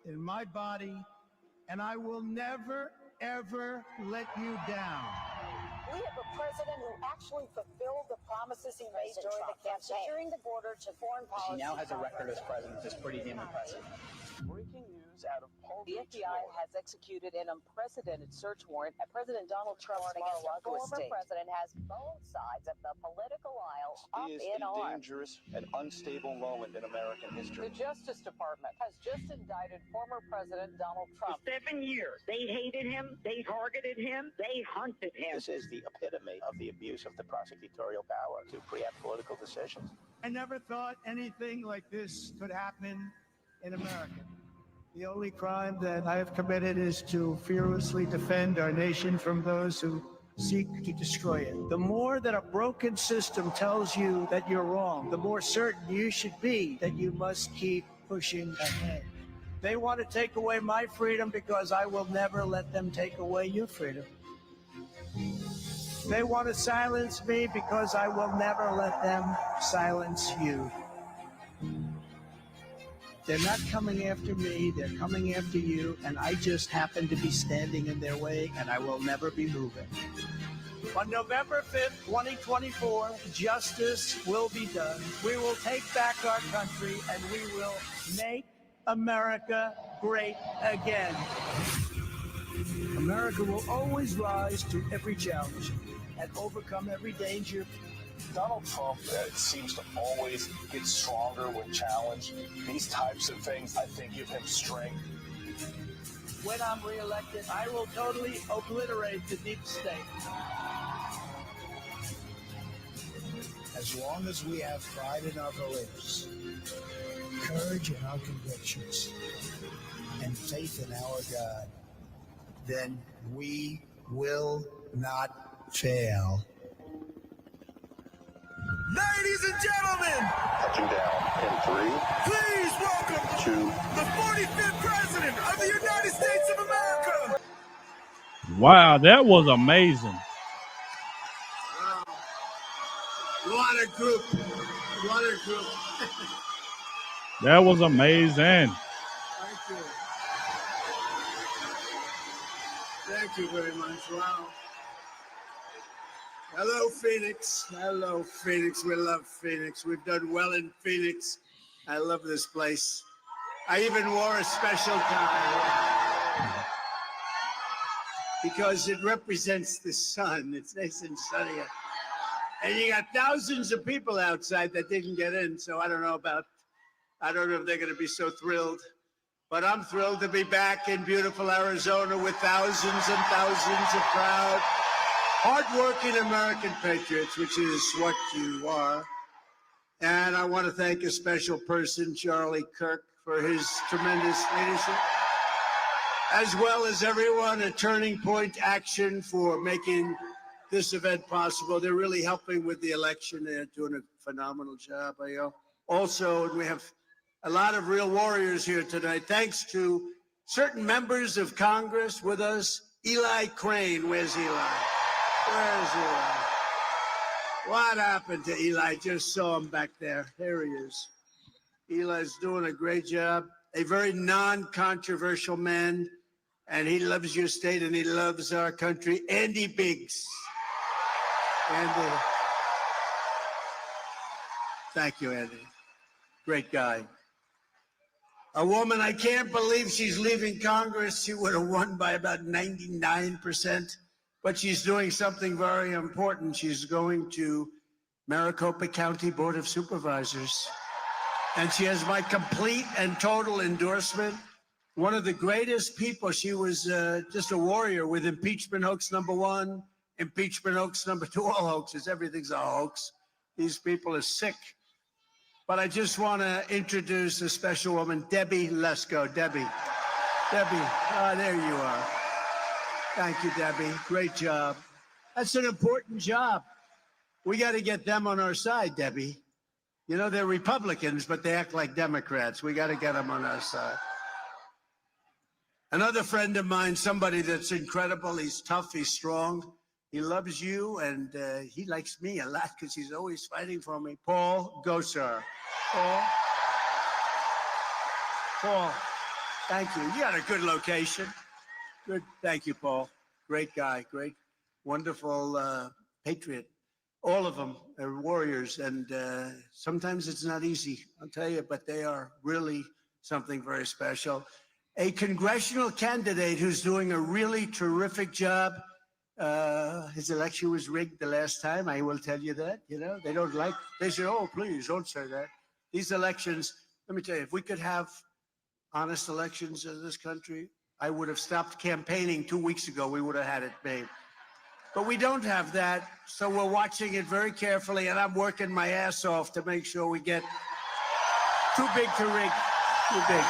in my body, and I will never, ever let you down. We have a president who actually fulfilled the promises he made during the campaign, securing the border to foreign policy. He now has a record as president that's pretty damn impressive. Breaking news out of Palm Beach, The FBI has executed an unprecedented search warrant at President Donald Trump's Mar-a-Lago estate. The former president has both sides of the political aisle up in arms. a dangerous and unstable moment in American history. The Justice Department has just indicted former President Donald Trump. For 7 years, they hated him, they targeted him, they hunted him. This is the epitome of the abuse of the prosecutorial power to preempt political decisions. I never thought anything like this could happen in America. The only crime that I have committed is to fearlessly defend our nation from those who seek to destroy it. The more that a broken system tells you that you're wrong, the more certain you should be that you must keep pushing ahead. They want to take away my freedom because I will never let them take away your freedom. They want to silence me because I will never let them silence you. They're not coming after me, they're coming after you, and I just happen to be standing in their way, and I will never be moving. On November 5th, 2024, justice will be done. We will take back our country, and we will make America great again. America will always rise to every challenge and overcome every danger. Donald Trump seems to always get stronger when challenged. These types of things, I think, give him strength. When I'm reelected, I will totally obliterate the deep state. As long as we have pride in our beliefs, courage in our convictions, and faith in our God, then we will not fail. Ladies and gentlemen, Touching down in 3, please welcome 2, the 45th President of the United States of America. Wow, that was amazing. Wow. What a group. What a group. That was amazing. Thank you. Thank you very much. Wow. Hello, Phoenix. Hello, Phoenix. We love Phoenix. We've done well in Phoenix. I love this place. I even wore a special tie because it represents the sun. It's nice and sunny. And you got thousands of people outside that didn't get in. So I don't know if they're going to be so thrilled. But I'm thrilled to be back in beautiful Arizona with thousands and thousands of proud, hardworking American patriots, which is what you are. And I want to thank a special person, Charlie Kirk, for his tremendous leadership, as well as everyone at Turning Point Action for making this event possible. They're really helping with the election. They're doing a phenomenal job. Also, we have a lot of real warriors here tonight. Thanks to certain members of Congress with us. Eli Crane, where's Eli? Where's Eli? What happened to Eli? Just saw him back there. There he is. Eli's doing a great job. A very non-controversial man, and he loves your state and he loves our country. Andy Biggs. Andy. Thank you, Andy. Great guy. A woman, I can't believe she's leaving Congress. She would have won by about 99%. But she's doing something very important. She's going to Maricopa County Board of Supervisors. And she has my complete and total endorsement. One of the greatest people. She was just a warrior with impeachment hoax #1, impeachment hoax #2, all hoaxes. Everything's a hoax. These people are sick. But I just want to introduce a special woman, Debbie Lesko. Debbie, there you are. Thank you, Debbie. Great job. That's an important job. We got to get them on our side, Debbie. You know, they're Republicans, but they act like Democrats. We got to get them on our side. Another friend of mine, somebody that's incredible. He's tough. He's strong. He loves you, and he likes me a lot because he's always fighting for me. Paul Gosar. Paul. Thank you. You got a good location. Good. Thank you, Paul. Great guy. Great, wonderful patriot. All of them are warriors, and sometimes it's not easy, I'll tell you, but they are really something very special. A congressional candidate who's doing a really terrific job. His election was rigged the last time. I will tell you that. You know, they don't like. They say, "Oh, please don't say that." These elections. Let me tell you, if we could have honest elections in this country, I would have stopped campaigning 2 weeks ago. We would have had it made. But we don't have that, so we're watching it very carefully, and I'm working my ass off to make sure we get too big to rig. Too big.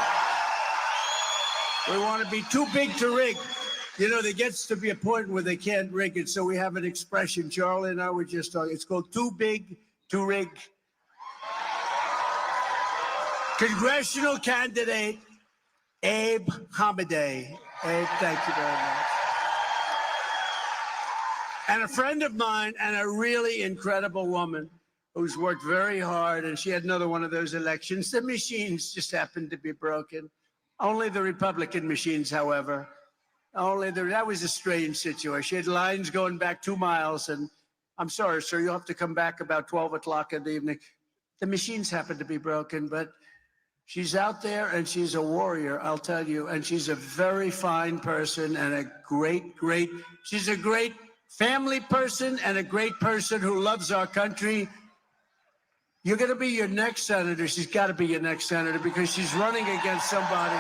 We want to be too big to rig. You know, there gets to be a point where they can't rig it, so we have an expression. Charlie and I were just talking. It's called too big to rig. Congressional candidate Abe Hamadeh. Abe, thank you very much. And a friend of mine and a really incredible woman who's worked very hard, and she had another one of those elections. The machines just happened to be broken. Only the Republican machines, however. That was a strange situation. She had lines going back 2 miles, and I'm sorry, sir, you'll have to come back about 12 o'clock in the evening. The machines happened to be broken, but she's out there, and she's a warrior, I'll tell you, and she's a very fine person and a she's a great family person and a great person who loves our country. You're going to be your next senator. She's got to be your next senator because she's running against somebody.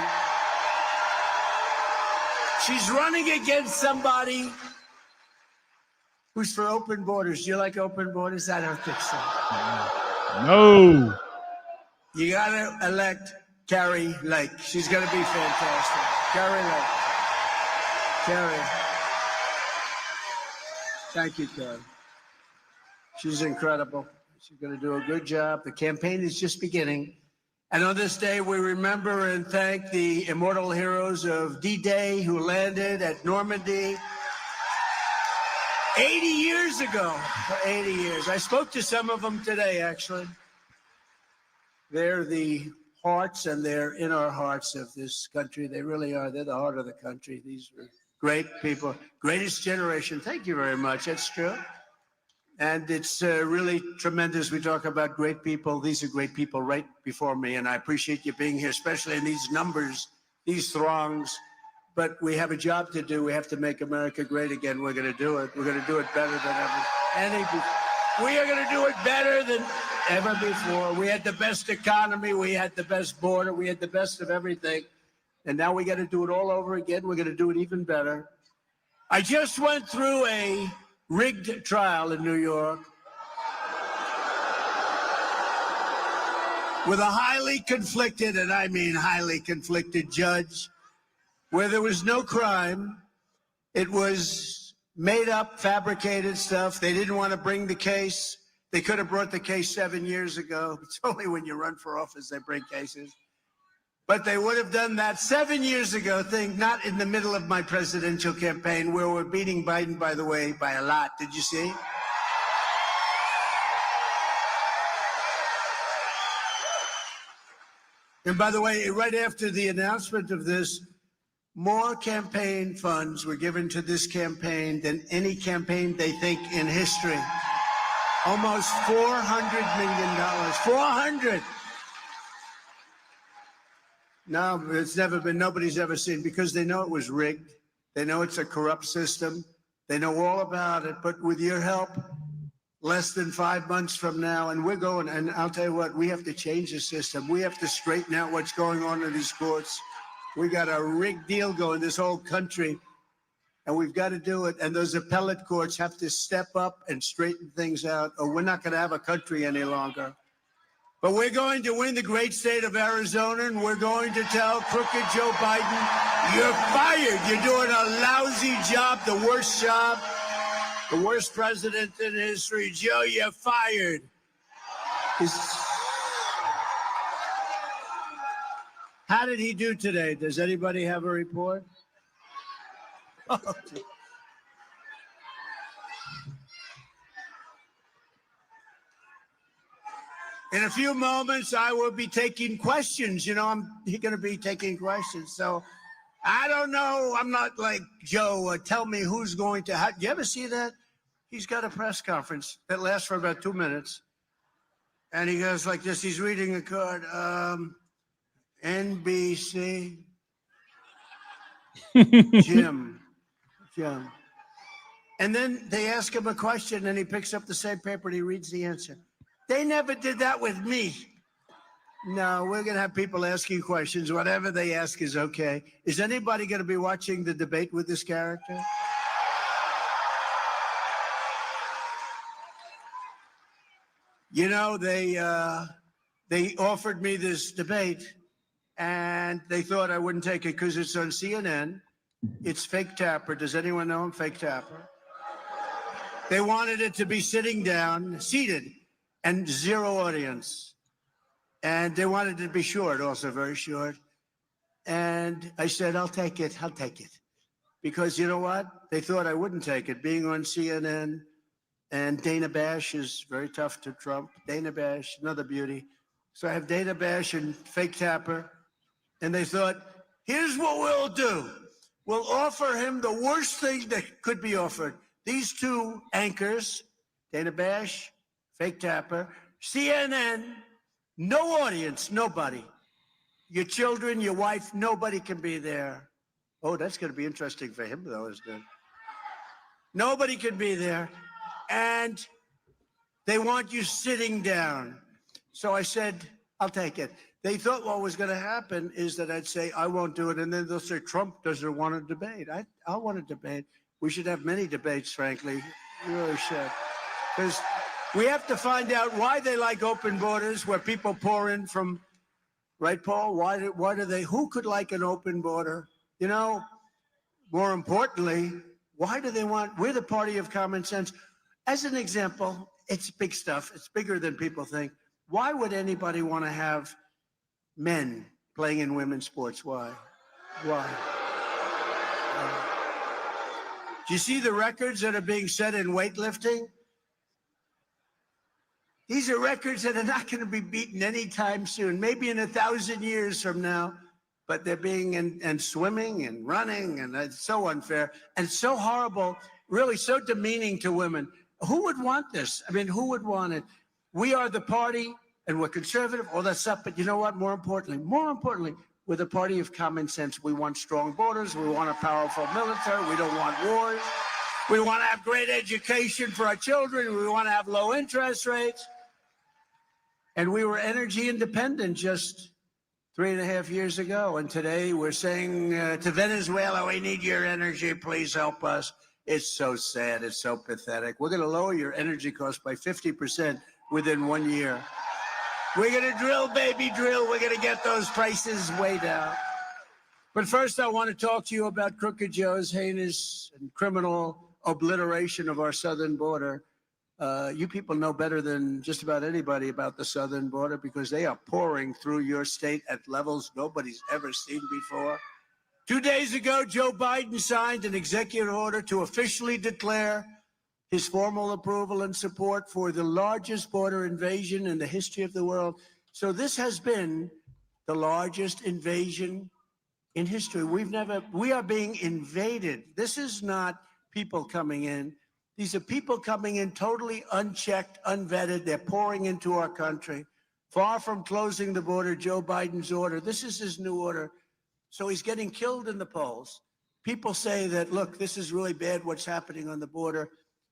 She's running against somebody who's for open borders. Do you like open borders? I don't think so. No. You got to elect Carrie Lake. She's going to be fantastic. Carrie Lake. Carrie. Thank you, Carrie. She's incredible. She's going to do a good job. The campaign is just beginning. And on this day, we remember and thank the immortal heroes of D-Day who landed at Normandy 80 years ago. For 80 years. I spoke to some of them today, actually. They're the hearts, and they're in our hearts of this country. They really are. They're the heart of the country. These are great people. Greatest generation. Thank you very much. That's true. And it's really tremendous. We talk about great people. These are great people right before me, and I appreciate you being here, especially in these numbers, these throngs. But we have a job to do. We have to make America great again. We're going to do it. We're going to do it better than ever. We are going to do it better than ever before. We had the best economy. We had the best border. We had the best of everything. And now we got to do it all over again. We're going to do it even better. I just went through a rigged trial in New York with a highly conflicted, and I mean highly conflicted, judge, where there was no crime. It was made up, fabricated stuff. They didn't want to bring the case. They could have brought the case 7 years ago. It's only when you run for office they bring cases. But they would have done that 7 years ago, not in the middle of my presidential campaign, where we're beating Biden, by the way, by a lot. Did you see? And by the way, right after the announcement of this, more campaign funds were given to this campaign than any campaign they think in history. Almost $400 million. 400. No, it's never been, nobody's ever seen, because they know it was rigged. They know it's a corrupt system. They know all about it. But with your help, less than 5 months from now, and we're going, and I'll tell you what, we have to change the system. We have to straighten out what's going on in these courts. We got a rigged deal going, this whole country, and we've got to do it. And those appellate courts have to step up and straighten things out, or we're not going to have a country any longer. But we're going to win the great state of Arizona, and we're going to tell crooked Joe Biden, you're fired. You're doing a lousy job, the worst president in history. Joe, you're fired. How did he do today? Does anybody have a report? In a few moments, I will be taking questions. You know, I'm going to be taking questions. So I don't know. I'm not like Joe. Tell me who's going to. Do you ever see that? He's got a press conference that lasts for about 2 minutes. And he goes like this. He's reading a card. NBC. Jim. And then they ask him a question and he picks up the same paper and he reads the answer. They never did that with me. No, we're going to have people asking questions. Whatever they ask is okay. Is anybody going to be watching the debate with this character? You know, they offered me this debate and they thought I wouldn't take it because it's on CNN. It's Fake Tapper. Does anyone know him? Fake Tapper. They wanted it to be sitting down, seated, and zero audience. And they wanted it to be short, also very short. And I said, I'll take it. I'll take it. Because you know what? They thought I wouldn't take it. Being on CNN and Dana Bash is very tough to Trump. Dana Bash, another beauty. So I have Dana Bash and Fake Tapper. And they thought, here's what we'll do. We'll offer him the worst thing that could be offered. These two anchors, Dana Bash, Fake Tapper, CNN, no audience, nobody. Your children, your wife, nobody can be there. Oh, that's going to be interesting for him, though, isn't it? Nobody can be there. And they want you sitting down. So I said, I'll take it. They thought what was going to happen is that I'd say, I won't do it. And then they'll say, Trump doesn't want to debate. I want to debate. We should have many debates, frankly. We really should. Because we have to find out why they like open borders where people pour in from, right, Paul? Why do they, who could like an open border? You know, more importantly, why do they want, we're the party of common sense. As an example, it's big stuff. It's bigger than people think. Why would anybody want to have men playing in women's sports? Why? Do you see the records that are being set in weightlifting? These are records that are not going to be beaten anytime soon, maybe in 1,000 years from now, but they're being and swimming and running, and it's so unfair and so horrible, really so demeaning to women. Who would want this? I mean, who would want it? We are the party and we're conservative, all that stuff. But you know what? More importantly, we're the party of common sense. We want strong borders. We want a powerful military. We don't want wars. We want to have great education for our children. We want to have low interest rates. And we were energy independent just 3.5 years ago. And today we're saying to Venezuela, we need your energy. Please help us. It's so sad. It's so pathetic. We're going to lower your energy costs by 50% within 1 year. We're going to drill, baby, drill. We're going to get those prices way down. But first, I want to talk to you about Crooked Joe's heinous and criminal obliteration of our southern border. You people know better than just about anybody about the southern border because they are pouring through your state at levels nobody's ever seen before. 2 days ago, Joe Biden signed an executive order to officially declare his formal approval and support for the largest border invasion in the history of the world. So this has been the largest invasion in history. We are being invaded. This is not people coming in. These are people coming in totally unchecked, unvetted. They're pouring into our country. Far from closing the border, Joe Biden's order, this is his new order. So he's getting killed in the polls. People say that, look, this is really bad what's happening on the border.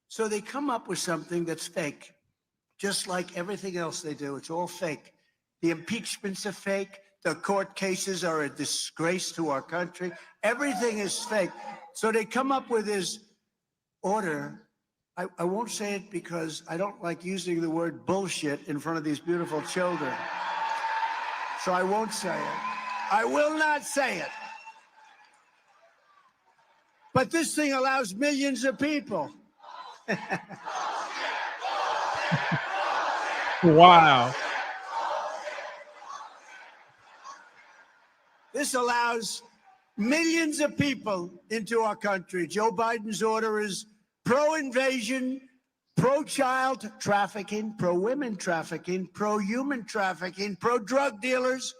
So they come up with something that's fake, just like everything else they do. It's all fake. The impeachments are fake. The court cases are a disgrace to our country. Everything is fake. So they come up with this order. I won't say it because I don't like using the word bullshit in front of these beautiful children. So I won't say it. I will not say it. But this thing allows millions of people. Wow. This allows millions of people into our country. Joe Biden's order is pro-invasion, pro-child trafficking, pro-women trafficking, pro-human trafficking, pro-drug dealers.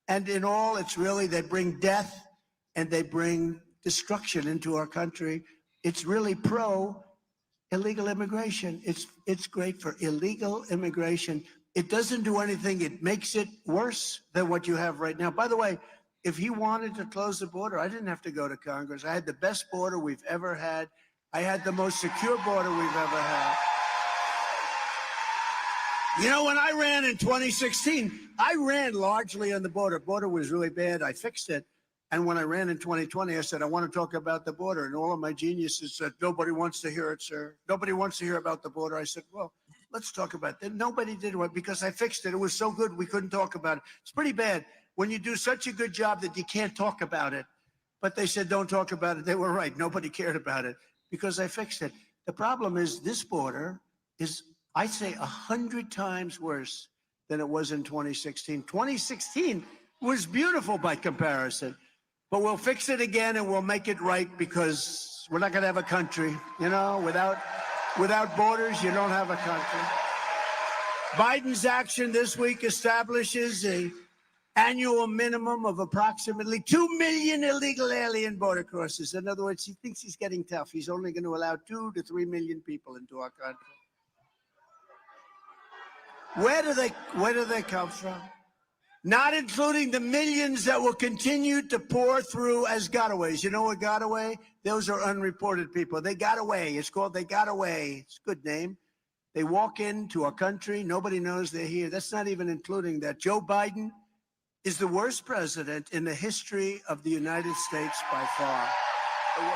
And in all, it's really, they bring death and they bring destruction into our country. It's really pro-illegal immigration. It's great for illegal immigration. It doesn't do anything. It makes it worse than what you have right now. By the way, if he wanted to close the border, I didn't have to go to Congress. I had the best border we've ever had. I had the most secure border we've ever had. You know, when I ran in 2016, I ran largely on the border. Border was really bad. I fixed it. And when I ran in 2020, I said, I want to talk about the border. And all of my geniuses said, nobody wants to hear it, sir. Nobody wants to hear about the border. I said, well, let's talk about it. Nobody did it because I fixed it. It was so good, we couldn't talk about it. It's pretty bad when you do such a good job that you can't talk about it. But they said, don't talk about it. They were right. Nobody cared about it because I fixed it. The problem is this border is, I'd say, 100 times worse than it was in 2016. 2016 was beautiful by comparison. But we'll fix it again and we'll make it right because we're not going to have a country. You know, without borders, you don't have a country. Biden's action this week establishes an annual minimum of approximately 2 million illegal alien border crossers. In other words, he thinks he's getting tough. He's only going to allow 2 to 3 million people into our country. Where do they come from? Not including the millions that will continue to pour through as gotaways. You know what got away? Those are unreported people. They got away. It's called They Got Away. It's a good name. They walk into our country. Nobody knows they're here. That's not even including that. Joe Biden is the worst president in the history of the United States by far. The worst.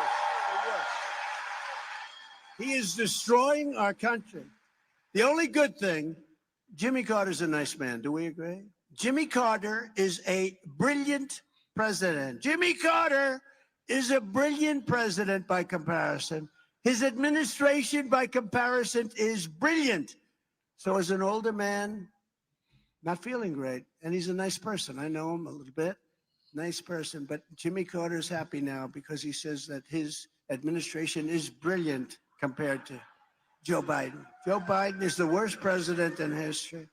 The worst. He is destroying our country. The only good thing, Jimmy Carter's a nice man. Do we agree? Jimmy Carter is a brilliant president. Jimmy Carter is a brilliant president by comparison. His administration, by comparison, is brilliant. So as an older man, not feeling great, and he's a nice person. I know him a little bit. Nice person. But Jimmy Carter's happy now because he says that his administration is brilliant compared to Joe Biden. Joe Biden is the worst president in history.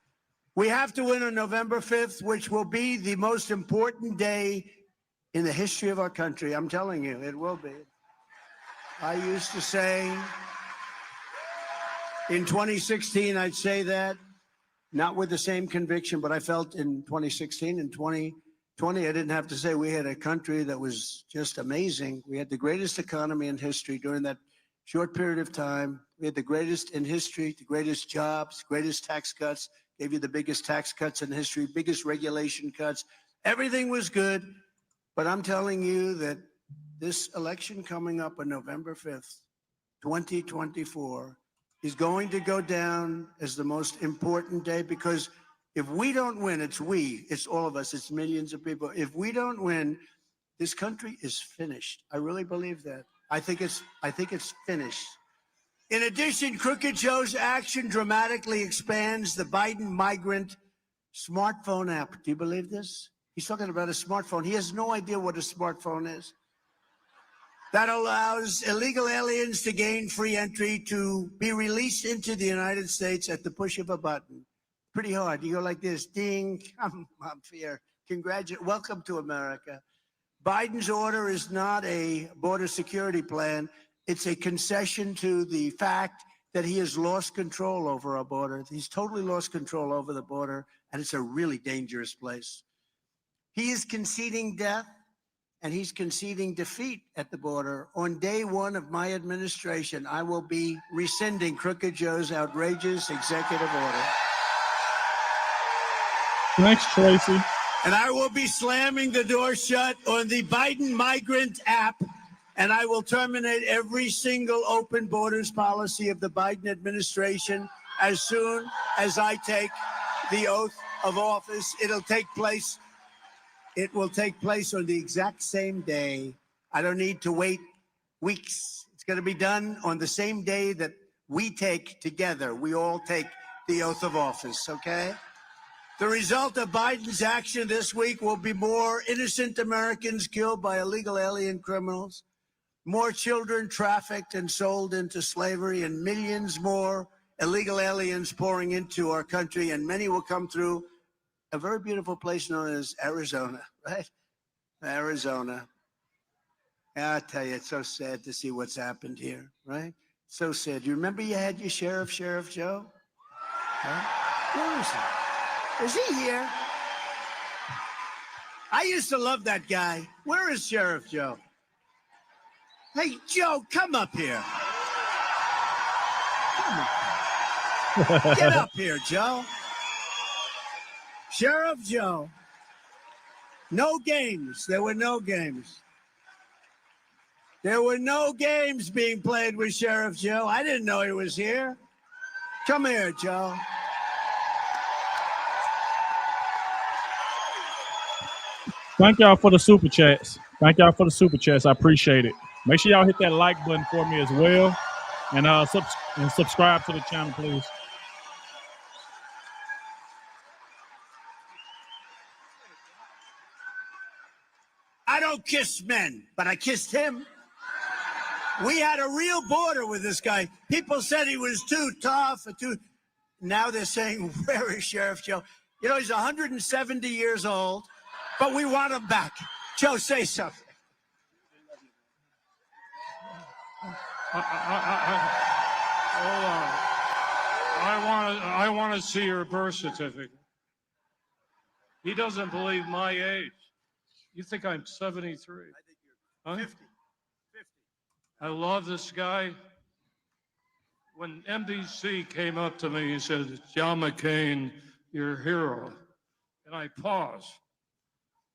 We have to win on November 5th, which will be the most important day in the history of our country. I'm telling you, it will be. I used to say in 2016, I'd say that, not with the same conviction, but I felt in 2016 and 2020, I didn't have to say we had a country that was just amazing. We had the greatest economy in history during that short period of time. We had the greatest in history, the greatest jobs, greatest tax cuts, gave you the biggest tax cuts in history, biggest regulation cuts. Everything was good. But I'm telling you that this election coming up on November 5th, 2024, is going to go down as the most important day because if we don't win, it's all of us, it's millions of people. If we don't win, this country is finished. I really believe that. I think it's finished. In addition, Crooked Joe's action dramatically expands the Biden migrant smartphone app. Do you believe this? He's talking about a smartphone. He has no idea what a smartphone is. That allows illegal aliens to gain free entry to be released into the United States at the push of a button. Pretty hard. You go like this, ding, I'm here. Welcome to America. Biden's order is not a border security plan. It's a concession to the fact that he has lost control over our border. He's totally lost control over the border, and it's a really dangerous place. He is conceding death, and he's conceding defeat at the border. On day one of my administration, I will be rescinding Crooked Joe's outrageous executive order. Thanks, Tracy. And I will be slamming the door shut on the Biden migrant app, and I will terminate every single open borders policy of the Biden administration as soon as I take the oath of office. It will take place on the exact same day. I don't need to wait weeks. It's going to be done on the same day that we all take the oath of office, okay? The result of Biden's action this week will be more innocent Americans killed by illegal alien criminals, more children trafficked and sold into slavery, and millions more illegal aliens pouring into our country, and many will come through a very beautiful place known as Arizona, right? Arizona. I tell you, it's so sad to see what's happened here, right? So sad. You remember you had your sheriff, Sheriff Joe? Huh? Where is he? Is he here? I used to love that guy. Where is Sheriff Joe? Hey, Joe, come up here. Come on. Get up here, Joe. Sheriff Joe. No games. There were no games. There were no games being played with Sheriff Joe. I didn't know he was here. Come here, Joe. Thank y'all for the super chats. Thank y'all for the super chats. I appreciate it. Make sure y'all hit that like button for me as well. And subscribe to the channel, please. I don't kiss men, but I kissed him. We had a real border with this guy. People said he was too tough or too. Now they're saying, where is Sheriff Joe? You know, he's 170 years old, but we want him back. Joe, say something. Hold on. I want to see your birth certificate. He doesn't believe my age. You think I'm 73? Huh? 50. I love this guy. When NBC came up to me and said, John McCain, you're a hero. And I paused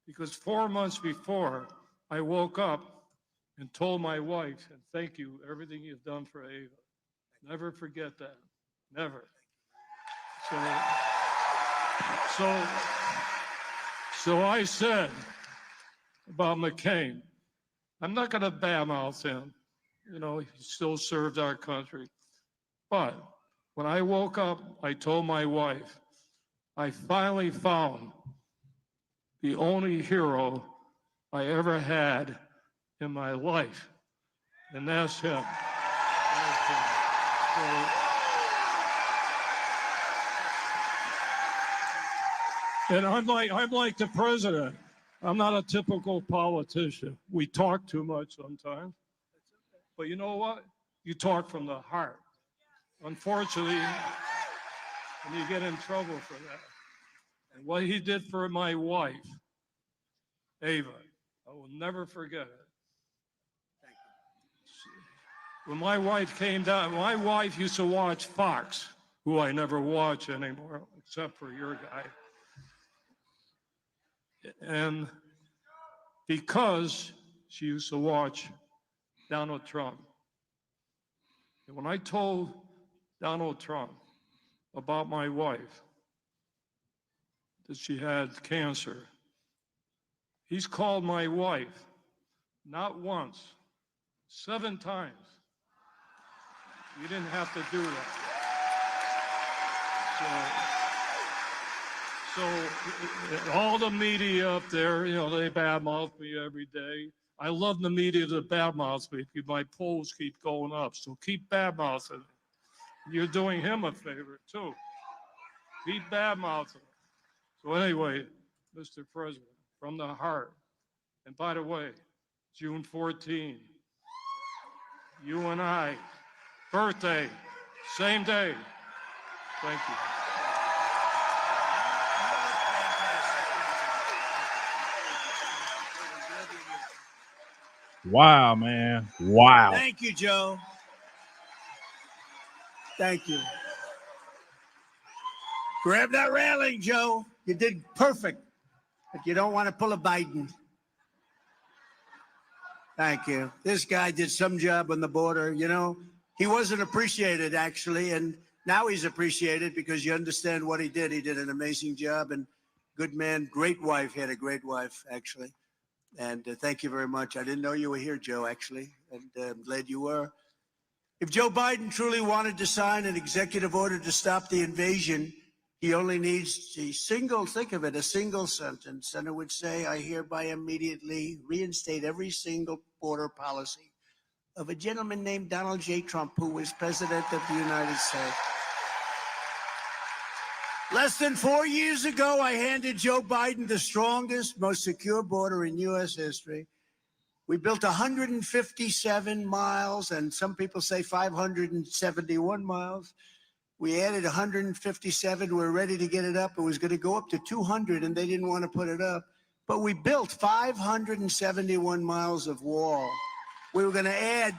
because 4 months before, I woke up and told my wife, and thank you, everything you've done for Ava. Never forget that. Never. So I said about McCain, I'm not going to badmouth him. You know, he still served our country. But when I woke up, I told my wife, I finally found the only hero I ever had in my life, and that's him. And I'm like the president. I'm not a typical politician. We talk too much sometimes. But you know what? You talk from the heart. Unfortunately, and you get in trouble for that. And what he did for my wife, Ava, I will never forget it. When my wife came down, my wife used to watch Fox, who I never watch anymore, except for your guy. And because she used to watch Donald Trump. And when I told Donald Trump about my wife, that she had cancer, he's called my wife not once, 7 times. You didn't have to do that. So all the media up there, you know, they badmouth me every day. I love the media that badmouths me. My polls keep going up, so keep badmouthing. You're doing him a favor, too. Keep badmouthing. So anyway, Mr. President, from the heart, and by the way, June 14, you and I, birthday, same day. Thank you. Wow, man. Wow. Thank you, Joe. Thank you. Grab that railing, Joe. You did perfect. But you don't want to pull a Biden. Thank you. This guy did some job on the border. You know, he wasn't appreciated, actually. And now he's appreciated because you understand what he did. He did an amazing job and good man, great wife. He had a great wife, actually. And thank you very much. I didn't know you were here, Joe, actually. And I'm glad you were. If Joe Biden truly wanted to sign an executive order to stop the invasion, he only needs a single, think of it, a single sentence. And it would say, I hereby immediately reinstate every single border policy of a gentleman named Donald J. Trump, who was president of the United States. Less than 4 years ago, I handed Joe Biden the strongest, most secure border in U.S. history. We built 157 miles, and some people say 571 miles. We added 157. We're ready to get it up. It was going to go up to 200, and they didn't want to put it up. But we built 571 miles of wall. We were going to add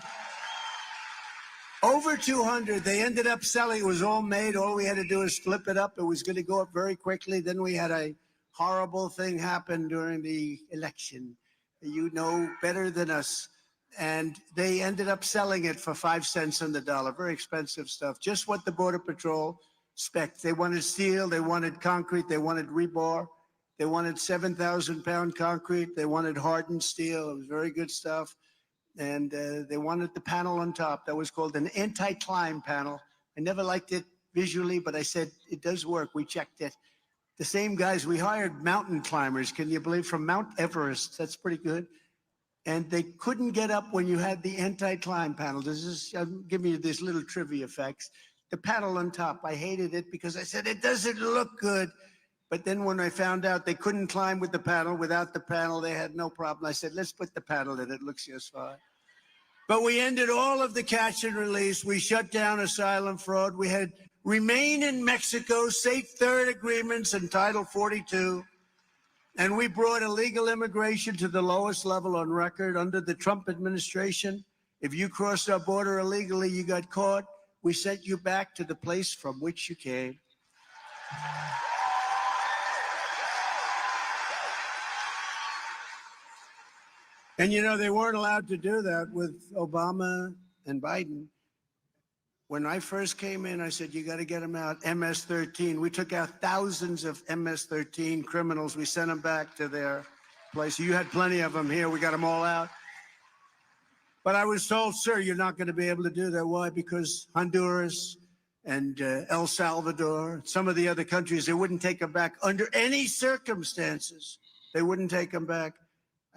over 200. They ended up selling. It was all made. All we had to do is flip it up. It was going to go up very quickly. Then we had a horrible thing happen during the election. You know better than us. And they ended up selling it for 5 cents on the dollar. Very expensive stuff. Just what the Border Patrol expects. They wanted steel. They wanted concrete. They wanted rebar. They wanted 7,000-pound concrete. They wanted hardened steel. It was very good stuff. And they wanted the panel on top. That was called an anti-climb panel. I never liked it visually, but I said, it does work. We checked it. The same guys, we hired mountain climbers, can you believe, from Mount Everest. That's pretty good. And they couldn't get up when you had the anti-climb panel. This is, I'm giving you these little trivia facts. The panel on top, I hated it because I said, it doesn't look good. But then when I found out they couldn't climb with the panel, without the panel, they had no problem. I said, let's put the panel in. It looks just fine. But we ended all of the catch and release. We shut down asylum fraud. We had remain in Mexico, safe third agreements and Title 42. And we brought illegal immigration to the lowest level on record under the Trump administration. If you crossed our border illegally, you got caught. We sent you back to the place from which you came. And you know, they weren't allowed to do that with Obama and Biden. When I first came in, I said, you got to get them out. MS-13. We took out thousands of MS-13 criminals. We sent them back to their place. You had plenty of them here. We got them all out. But I was told, sir, you're not going to be able to do that. Why? Because Honduras and El Salvador, some of the other countries, they wouldn't take them back under any circumstances. They wouldn't take them back.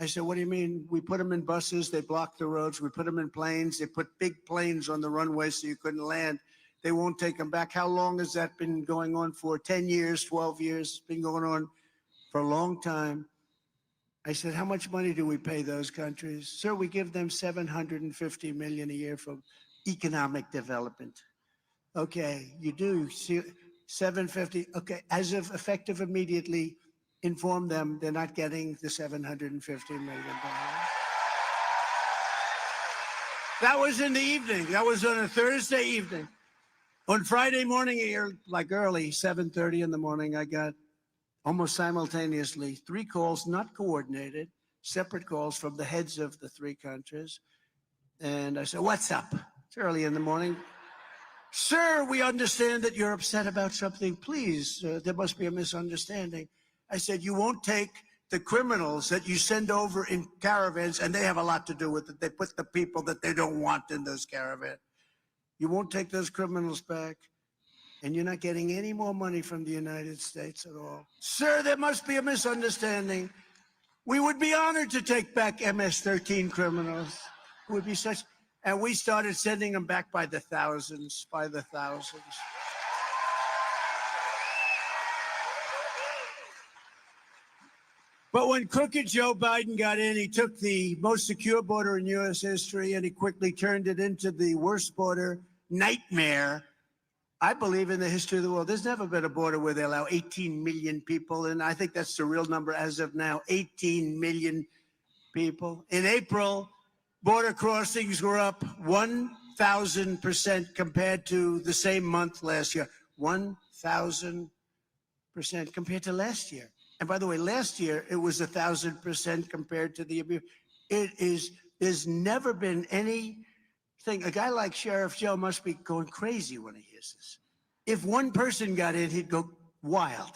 I said, what do you mean? We put them in buses, they blocked the roads. We put them in planes, they put big planes on the runway so you couldn't land. They won't take them back. How long has that been going on for? 10 years, 12 years? It's been going on for a long time. I said, how much money do we pay those countries? Sir, we give them $750 million a year for economic development. Okay, you do. See, 750. Okay, as of effective immediately, inform them they're not getting the $750 million. That was in the evening. That was on a Thursday evening. On Friday morning, here, like early, 7:30 in the morning, I got almost simultaneously 3 calls, not coordinated, separate calls from the heads of the 3 countries. And I said, what's up? It's early in the morning. Sir, we understand that you're upset about something. Please, there must be a misunderstanding. I said, you won't take the criminals that you send over in caravans, and they have a lot to do with it. They put the people that they don't want in those caravans. You won't take those criminals back, and you're not getting any more money from the United States at all. Sir, there must be a misunderstanding. We would be honored to take back MS-13 criminals. It would be such, and we started sending them back by the thousands, But when crooked Joe Biden got in, he took the most secure border in U.S. history and he quickly turned it into the worst border nightmare, I believe, in the history of the world. There's never been a border where they allow 18 million people, and I think that's the real number as of now, 18 million people. In April, border crossings were up 1,000% compared to the same month last year. 1,000% compared to last year. And by the way, last year, it was 1,000% compared to the abuse. There's never been anything. A guy like Sheriff Joe must be going crazy when he hears this. If one person got in, he'd go wild.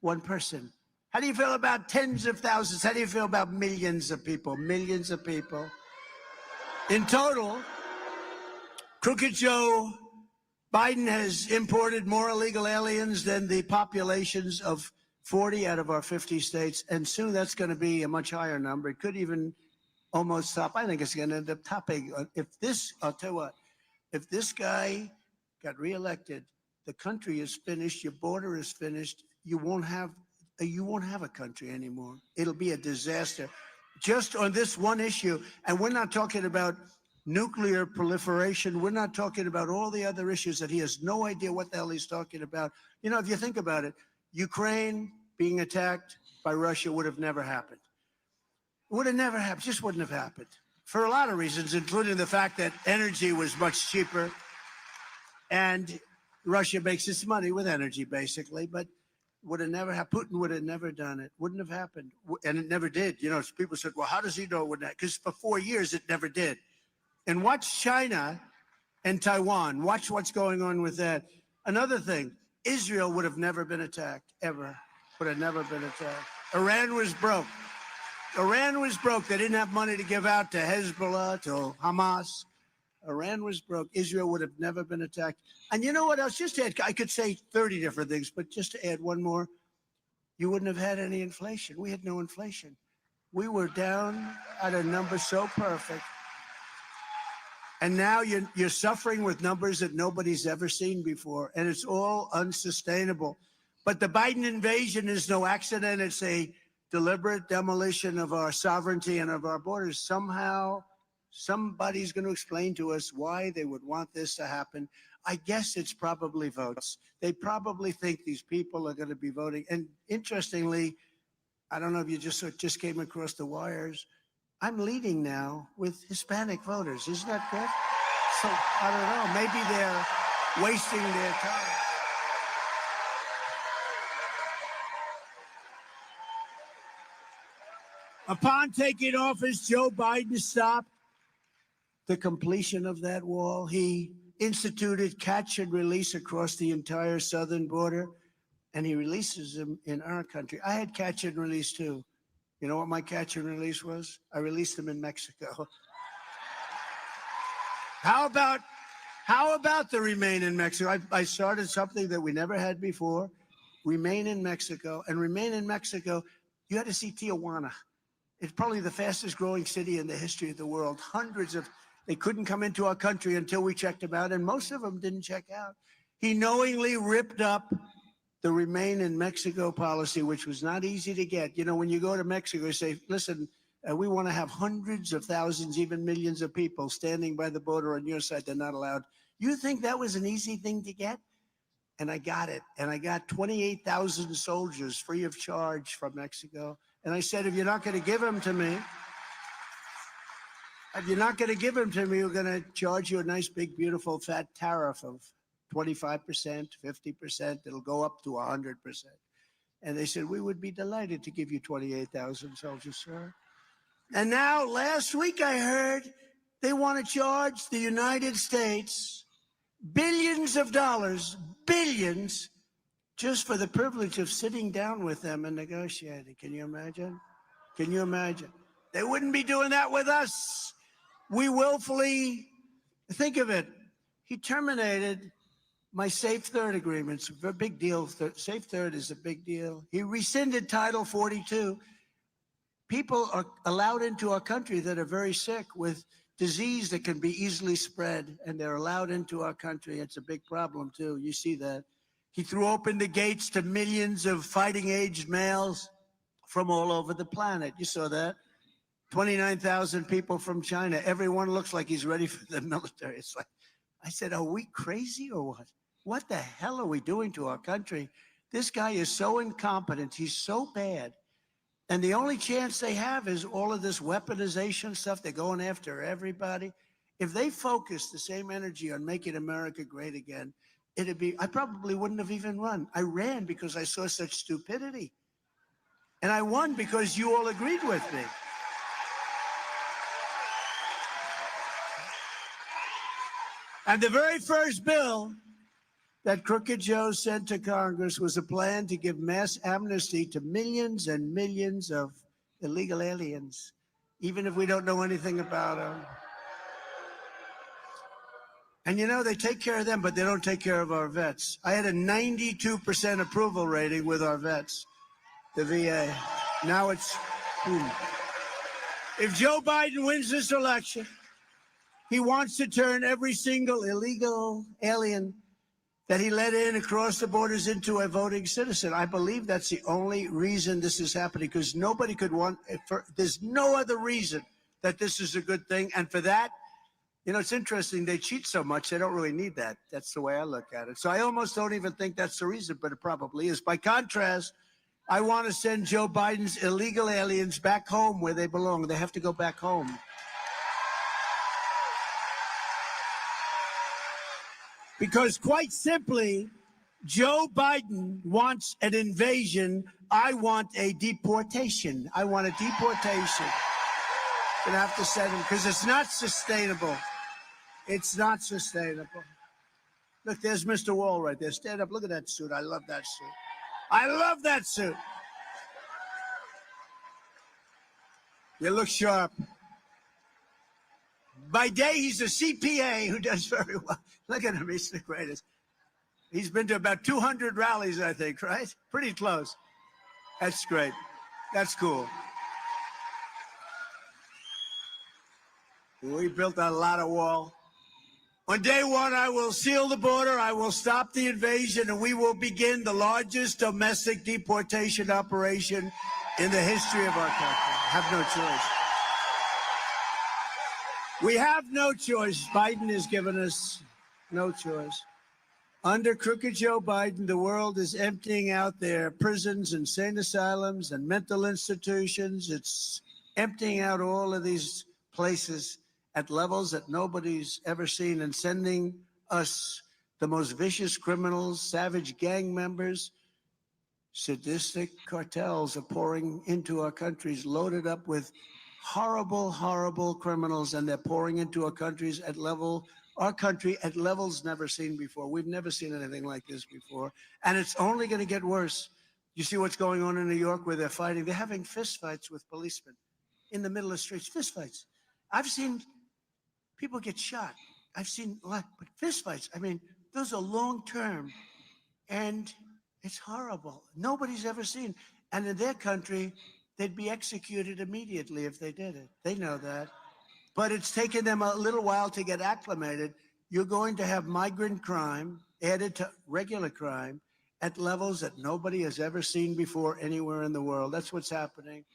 One person. How do you feel about tens of thousands? How do you feel about millions of people? Millions of people. In total, crooked Joe Biden has imported more illegal aliens than the populations of 40 out of our 50 states, and soon that's going to be a much higher number. It could even almost top. I think it's going to end up topping. I'll tell you what, if this guy got reelected, the country is finished. Your border is finished. You won't have a country anymore. It'll be a disaster. Just on this one issue, and we're not talking about nuclear proliferation. We're not talking about all the other issues that he has no idea what the hell he's talking about. You know, if you think about it, Ukraine being attacked by Russia would have never happened. It would have never happened. Just wouldn't have happened for a lot of reasons, including the fact that energy was much cheaper, and Russia makes its money with energy, basically. But would have never happened. Putin would have never done it. Wouldn't have happened, and it never did. You know, people said, "Well, how does he know it wouldn't?" Because for 4 years it never did. And watch China and Taiwan. Watch what's going on with that. Another thing, Israel would have never been attacked, ever. Would have never been attacked. Iran was broke. Iran was broke. They didn't have money to give out to Hezbollah, to Hamas. Iran was broke. Israel would have never been attacked. And you know what else? Just to add, I could say 30 different things, but just to add one more, you wouldn't have had any inflation. We had no inflation. We were down at a number so perfect. And now you're suffering with numbers that nobody's ever seen before, and it's all unsustainable. But the Biden invasion is no accident. It's a deliberate demolition of our sovereignty and of our borders. Somehow, somebody's going to explain to us why they would want this to happen. I guess it's probably votes. They probably think these people are going to be voting. And interestingly, I don't know if you just came across the wires, I'm leading now with Hispanic voters. Isn't that good? So I don't know. Maybe they're wasting their time. Upon taking office, Joe Biden stopped the completion of that wall. He instituted catch and release across the entire southern border, and he releases them in our country. I had catch and release too. You know what my catch and release was? I released them in Mexico. How about the Remain in Mexico? I started something that we never had before, Remain in Mexico. And Remain in Mexico, you had to see Tijuana. It's probably the fastest growing city in the history of the world. They couldn't come into our country until we checked them out, and most of them didn't check out. He knowingly ripped up the Remain in Mexico policy, which was not easy to get. You know, when you go to Mexico, you say, listen, we want to have hundreds of thousands, even millions of people standing by the border on your side. They're not allowed. You think that was an easy thing to get? And I got it. And I got 28,000 soldiers free of charge from Mexico. And I said, if you're not going to give them to me, we're going to charge you a nice, big, beautiful, fat tariff of 25%, 50%. It'll go up to 100%. And they said, we would be delighted to give you 28,000 soldiers, sir. And now, last week, I heard they want to charge the United States billions of dollars, billions, just for the privilege of sitting down with them and negotiating. Can you imagine? Can you imagine? They wouldn't be doing that with us. We willfully, think of it, he terminated my Safe Third agreements. A big deal. Safe Third is a big deal. He rescinded Title 42. People are allowed into our country that are very sick with disease that can be easily spread, and they're allowed into our country. It's a big problem, too. You see that. He threw open the gates to millions of fighting-aged males from all over the planet. You saw that. 29,000 people from China. Everyone looks like he's ready for the military. It's like, I said, are we crazy or what? What the hell are we doing to our country? This guy is so incompetent. He's so bad. And the only chance they have is all of this weaponization stuff. They're going after everybody. If they focus the same energy on making America great again, I probably wouldn't have even run. I ran because I saw such stupidity. And I won because you all agreed with me. And the very first bill that Crooked Joe sent to Congress was a plan to give mass amnesty to millions and millions of illegal aliens, even if we don't know anything about them. And you know, they take care of them, but they don't take care of our vets. I had a 92% approval rating with our vets, the VA. Now it's, If Joe Biden wins this election, he wants to turn every single illegal alien that he let in across the borders into a voting citizen. I believe that's the only reason this is happening, because nobody could want, there's no other reason that this is a good thing. And for that, you know, it's interesting. They cheat so much, they don't really need that. That's the way I look at it. So I almost don't even think that's the reason, but it probably is. By contrast, I want to send Joe Biden's illegal aliens back home where they belong. They have to go back home. Because quite simply, Joe Biden wants an invasion. I want a deportation. I want a deportation. Gonna have to send him because it's not sustainable. It's not sustainable. Look, there's Mr. Wall right there. Stand up. Look at that suit. I love that suit. I love that suit. You look sharp. By day, he's a CPA who does very well. Look at him. He's the greatest. He's been to about 200 rallies, I think, right? Pretty close. That's great. That's cool. We built a lot of wall. On day one, I will seal the border. I will stop the invasion, and we will begin the largest domestic deportation operation in the history of our country. Have no choice. We have no choice. Biden has given us no choice. Under crooked Joe Biden, the world is emptying out their prisons, insane asylums, and mental institutions. It's emptying out all of these places at levels that nobody's ever seen, and sending us the most vicious criminals, savage gang members, sadistic cartels are pouring into our countries, loaded up with horrible, horrible criminals, and they're pouring into our countries at our country at levels never seen before. We've never seen anything like this before, and it's only going to get worse. You see what's going on in New York where they're fighting? They're having fist fights with policemen in the middle of the streets. Fist fights. I've seen people get shot. I've seen a lot, but fist fights, I mean, those are long term, and it's horrible. Nobody's ever seen. And in their country, they'd be executed immediately if they did it. They know that. But it's taken them a little while to get acclimated. You're going to have migrant crime added to regular crime at levels that nobody has ever seen before anywhere in the world. That's what's happening.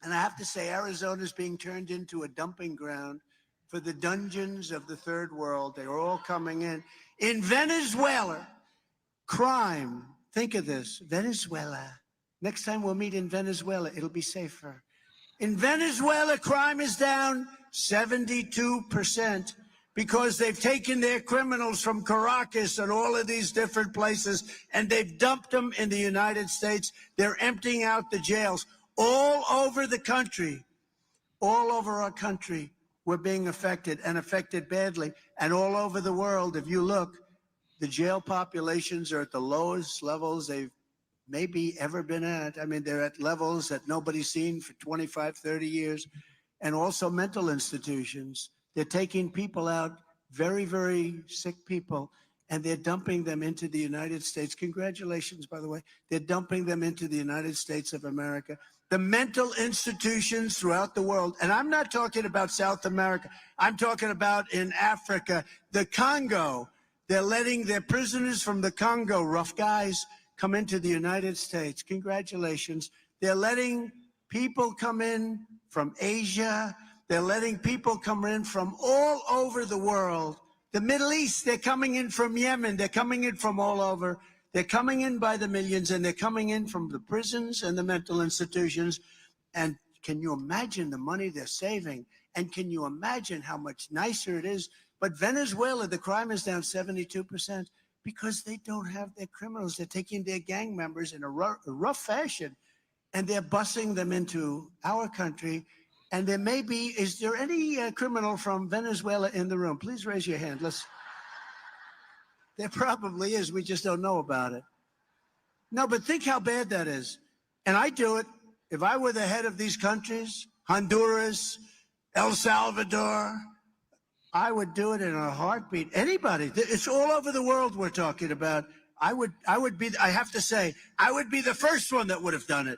And I have to say, Arizona is being turned into a dumping ground for the dungeons of the third world. They're all coming in. In Venezuela, crime, think of this, Venezuela. Next time we'll meet in Venezuela, it'll be safer. In Venezuela, crime is down 72% because they've taken their criminals from Caracas and all of these different places, and they've dumped them in the United States. They're emptying out the jails all over the country. All over our country, we're being affected, and affected badly. And all over the world, if you look, the jail populations are at the lowest levels they've maybe ever been at. I mean, they're at levels that nobody's seen for 25, 30 years. And also mental institutions. They're taking people out, very, very sick people, and they're dumping them into the United States. Congratulations, by the way. They're dumping them into the United States of America. The mental institutions throughout the world, and I'm not talking about South America. I'm talking about in Africa, the Congo. They're letting their prisoners from the Congo, rough guys, come into the United States. Congratulations. They're letting people come in from Asia. They're letting people come in from all over the world. The Middle East, they're coming in from Yemen. They're coming in from all over. They're coming in by the millions, and they're coming in from the prisons and the mental institutions. And can you imagine the money they're saving? And can you imagine how much nicer it is? But Venezuela, the crime is down 72% because they don't have their criminals. They're taking their gang members in a rough fashion, and they're busing them into our country. And there may be, is there any criminal from Venezuela in the room? Please raise your hand. There probably is. We just don't know about it. No, but think how bad that is. And I do it. If I were the head of these countries, Honduras, El Salvador, I would do it in a heartbeat. Anybody. It's all over the world we're talking about. I would be, I have to say, I would be the first one that would have done it.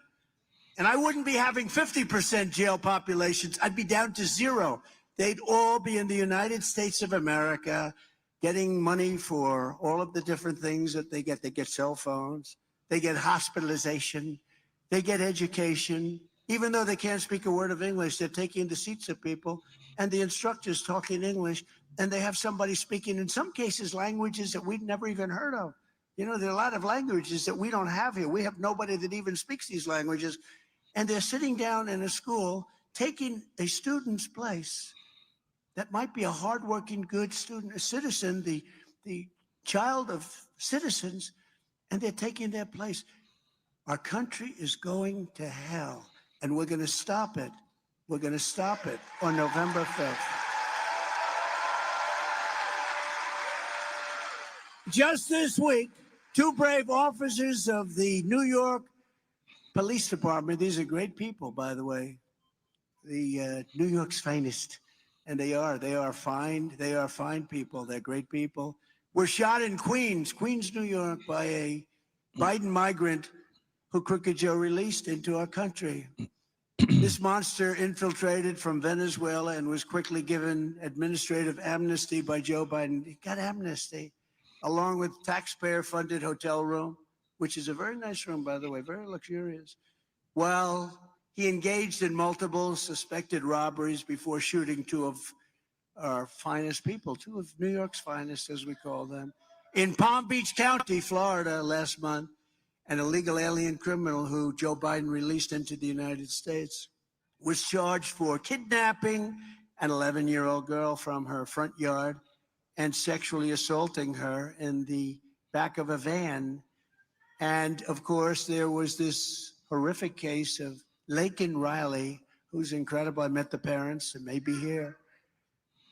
And I wouldn't be having 50% jail populations. I'd be down to zero. They'd all be in the United States of America getting money for all of the different things that they get. They get cell phones, they get hospitalization, they get education. Even though they can't speak a word of English, they're taking the seats of people and the instructors talking English, and they have somebody speaking, in some cases, languages that we'd never even heard of. You know, there are a lot of languages that we don't have here. We have nobody that even speaks these languages. And they're sitting down in a school, taking a student's place that might be a hardworking, good student, a citizen, the child of citizens, and they're taking their place. Our country is going to hell, and we're going to stop it. We're going to stop it on November 5th. Just this week, two brave officers of the New York Police Department, these are great people, by the way, the New York's finest, and they are fine people, they're great people, were shot in Queens, New York, by a Biden migrant who Crooked Joe released into our country. This monster infiltrated from Venezuela and was quickly given administrative amnesty by Joe Biden. He got amnesty, along with taxpayer-funded hotel room, which is a very nice room, by the way, very luxurious. Well, he engaged in multiple suspected robberies before shooting two of our finest people, two of New York's finest, as we call them, in Palm Beach County, Florida, last month. An illegal alien criminal who Joe Biden released into the United States was charged for kidnapping an 11-year-old girl from her front yard and sexually assaulting her in the back of a van. And of course, there was this horrific case of Laken Riley, who's incredible. I met the parents, and may be here.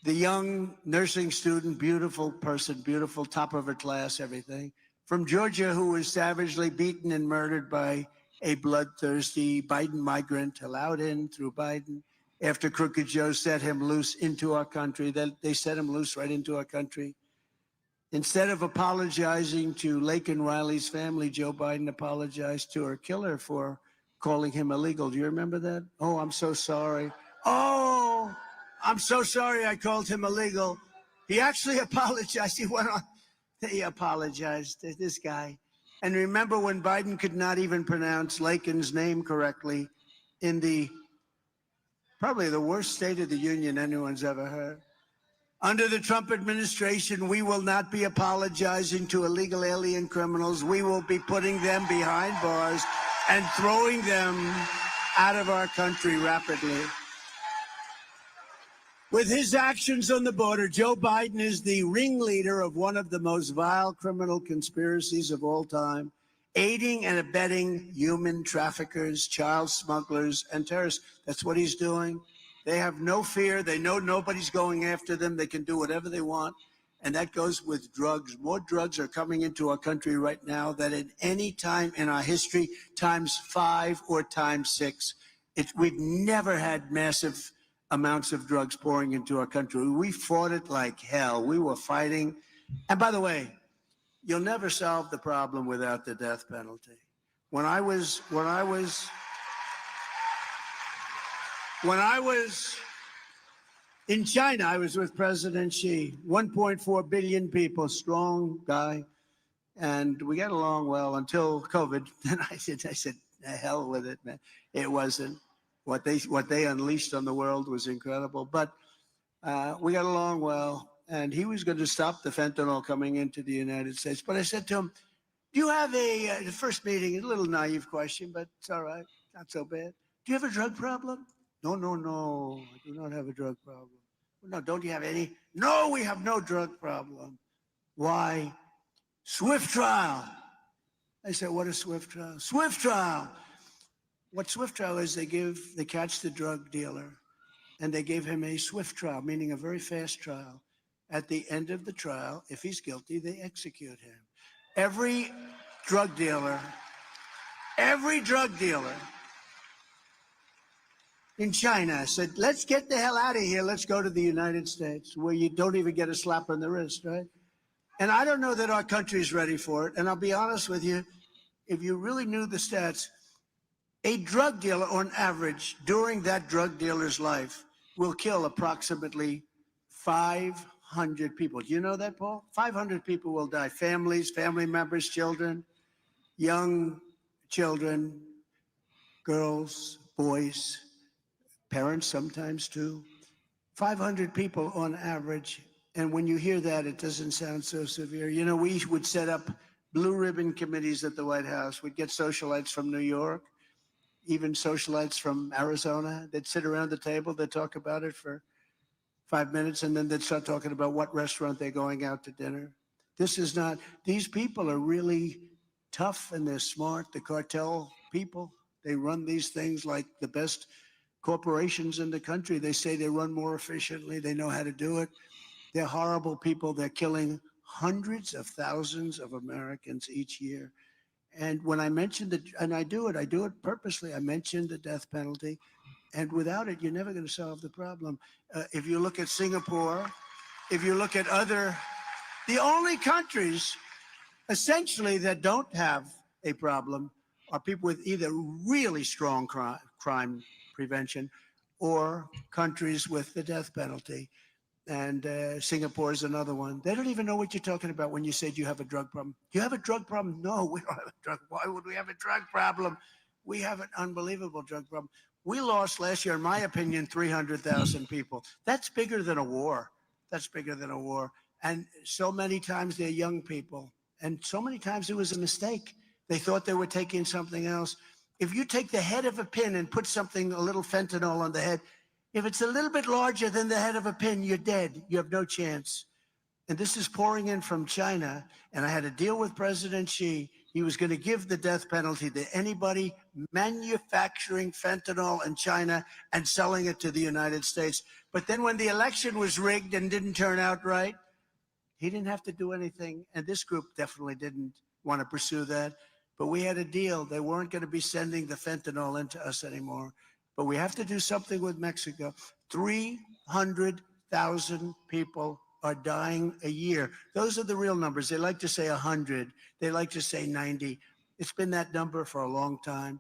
The young nursing student, beautiful person, beautiful, top of her class, everything, from Georgia, who was savagely beaten and murdered by a bloodthirsty Biden migrant, allowed in through Biden after Crooked Joe set him loose into our country. They set him loose right into our country. Instead of apologizing to Laken Riley's family, Joe Biden apologized to her killer for calling him illegal. Do you remember that? Oh, I'm so sorry. Oh, I'm so sorry I called him illegal. He actually apologized. He went on. He apologized to this guy. And remember when Biden could not even pronounce Laken's name correctly in probably the worst State of the Union anyone's ever heard. Under the Trump administration, we will not be apologizing to illegal alien criminals. We will be putting them behind bars and throwing them out of our country rapidly. With his actions on the border, Joe Biden is the ringleader of one of the most vile criminal conspiracies of all time, aiding and abetting human traffickers, child smugglers, and terrorists. That's what he's doing. They have no fear. They know nobody's going after them. They can do whatever they want. And that goes with drugs. More drugs are coming into our country right now than at any time in our history, times 5 or times 6. We've never had massive amounts of drugs pouring into our country. We fought it like hell. We were fighting. And by the way, you'll never solve the problem without the death penalty. When I was in China, I was with President Xi, 1.4 billion people, strong guy, and we got along well until COVID. Then I said, the hell with it, man. It wasn't. What they unleashed on the world was incredible, but we got along well, and he was going to stop the fentanyl coming into the United States. But I said to him, do you have the first meeting, a little naive question, but it's all right, not so bad. Do you have a drug problem? No, I do not have a drug problem. No, don't you have any? No, we have no drug problem. Why? Swift trial. I said, what is Swift trial? Swift trial. What Swift trial is, they catch the drug dealer, and they give him a swift trial, meaning a very fast trial. At the end of the trial, if he's guilty, they execute him. Every drug dealer in China said, let's get the hell out of here. Let's go to the United States, where you don't even get a slap on the wrist, right? And I don't know that our country's ready for it. And I'll be honest with you, if you really knew the stats, A drug dealer, on average, during that drug dealer's life, will kill approximately 500 people. Do you know that, Paul? 500 people will die. Families, family members, children, young children, girls, boys, parents sometimes too. 500 people on average. And when you hear that, it doesn't sound so severe. You know, we would set up blue ribbon committees at the White House. We'd get socialites from New York, even socialites from Arizona. They'd sit around the table, they'd talk about it for 5 minutes, and then they'd start talking about what restaurant they're going out to dinner. This is not, these people are really tough and they're smart. The cartel people, they run these things like the best corporations in the country. They say they run more efficiently. They know how to do it. They're horrible people. They're killing hundreds of thousands of Americans each year. And when I mentioned it, and I do it purposely. I mentioned the death penalty. And without it, you're never going to solve the problem. If you look at Singapore, if you look at the only countries essentially that don't have a problem are people with either really strong crime prevention or countries with the death penalty. And Singapore is another one. They don't even know what you're talking about when you said you have a drug problem. You have a drug problem? No, we don't have a drug. Why would we have a drug problem? We have an unbelievable drug problem. We lost last year, in my opinion, 300,000 people. That's bigger than a war. That's bigger than a war. And so many times they're young people. And so many times it was a mistake. They thought they were taking something else. If you take the head of a pin and put something, a little fentanyl on the head, if it's a little bit larger than the head of a pin, you're dead. You have no chance. And this is pouring in from China. And I had a deal with President Xi. He was going to give the death penalty to anybody manufacturing fentanyl in China and selling it to the United States. But then when the election was rigged and didn't turn out right, he didn't have to do anything. And this group definitely didn't want to pursue that. But we had a deal. They weren't going to be sending the fentanyl into us anymore. But we have to do something with Mexico. 300,000 people are dying a year. Those are the real numbers. They like to say 100. They like to say 90. It's been that number for a long time.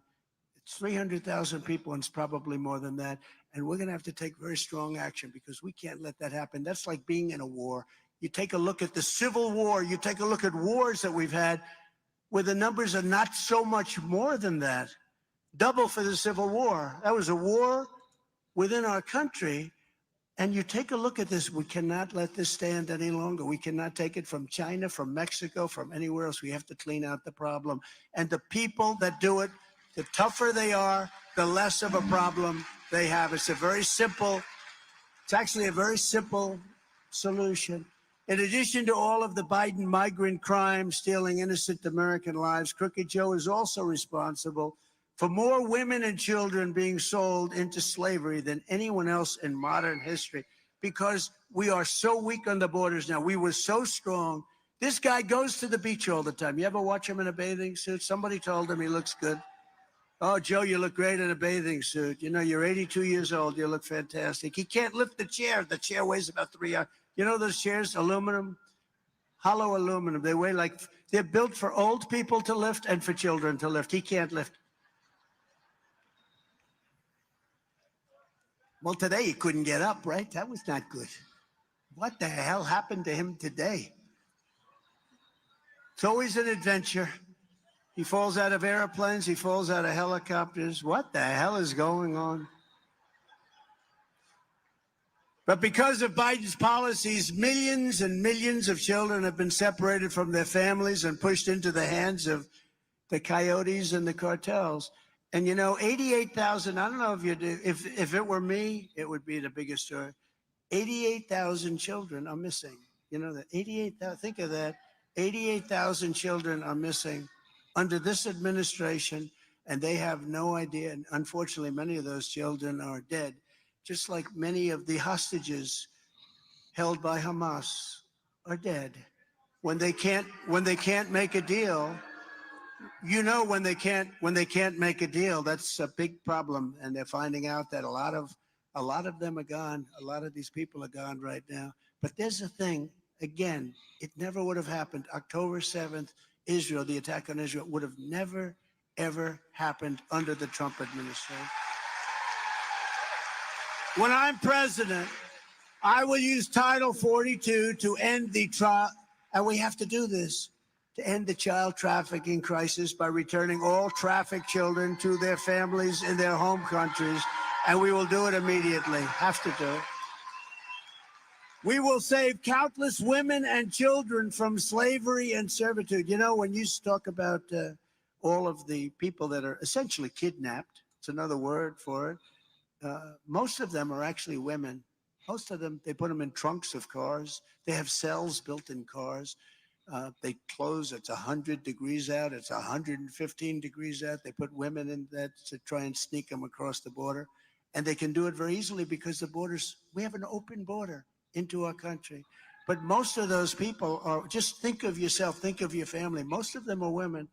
It's 300,000 people, and it's probably more than that. And we're going to have to take very strong action because we can't let that happen. That's like being in a war. You take a look at the Civil War. You take a look at wars that we've had where the numbers are not so much more than that. Double for the Civil War. That was a war within our country. And you take a look at this, we cannot let this stand any longer. We cannot take it from China, from Mexico, from anywhere else. We have to clean out the problem. And the people that do it, the tougher they are, the less of a problem they have. It's actually a very simple solution. In addition to all of the Biden migrant crimes, stealing innocent American lives, Crooked Joe is also responsible for more women and children being sold into slavery than anyone else in modern history, because we are so weak on the borders now. We were so strong. This guy goes to the beach all the time. You ever watch him in a bathing suit? Somebody told him he looks good. Oh, Joe, you look great in a bathing suit. You know, you're 82 years old. You look fantastic. He can't lift the chair. The chair weighs about 3 hours. You know those chairs, aluminum, hollow aluminum. They weigh like, they're built for old people to lift and for children to lift. He can't lift. Well, today he couldn't get up, right? That was not good. What the hell happened to him today? It's always an adventure. He falls out of airplanes. He falls out of helicopters. What the hell is going on? But because of Biden's policies, millions and millions of children have been separated from their families and pushed into the hands of the coyotes and the cartels. And, you know, 88,000, I don't know if you do, if it were me, it would be the biggest story. 88,000 children are missing. You know that 88,000, think of that. 88,000 children are missing under this administration, and they have no idea. And unfortunately, many of those children are dead, just like many of the hostages held by Hamas are dead. When they can't make a deal, you know, when they can't make a deal, that's a big problem. And they're finding out that a lot of them are gone. A lot of these people are gone right now. But there's a thing, again, it never would have happened. October 7th, Israel, the attack on Israel would have never, ever happened under the Trump administration. When I'm president, I will use Title 42 to end the trial, and we have to do this, to end the child trafficking crisis by returning all trafficked children to their families in their home countries, and we will do it immediately. Have to do it. We will save countless women and children from slavery and servitude. You know, when you talk about all of the people that are essentially kidnapped, it's another word for it, most of them are actually women. Most of them, they put them in trunks of cars. They have cells built in cars. They close, it's 100 degrees out, it's 115 degrees out. They put women in that to try and sneak them across the border. And they can do it very easily because the borders, we have an open border into our country. But most of those people are, just think of yourself, think of your family. Most of them are women.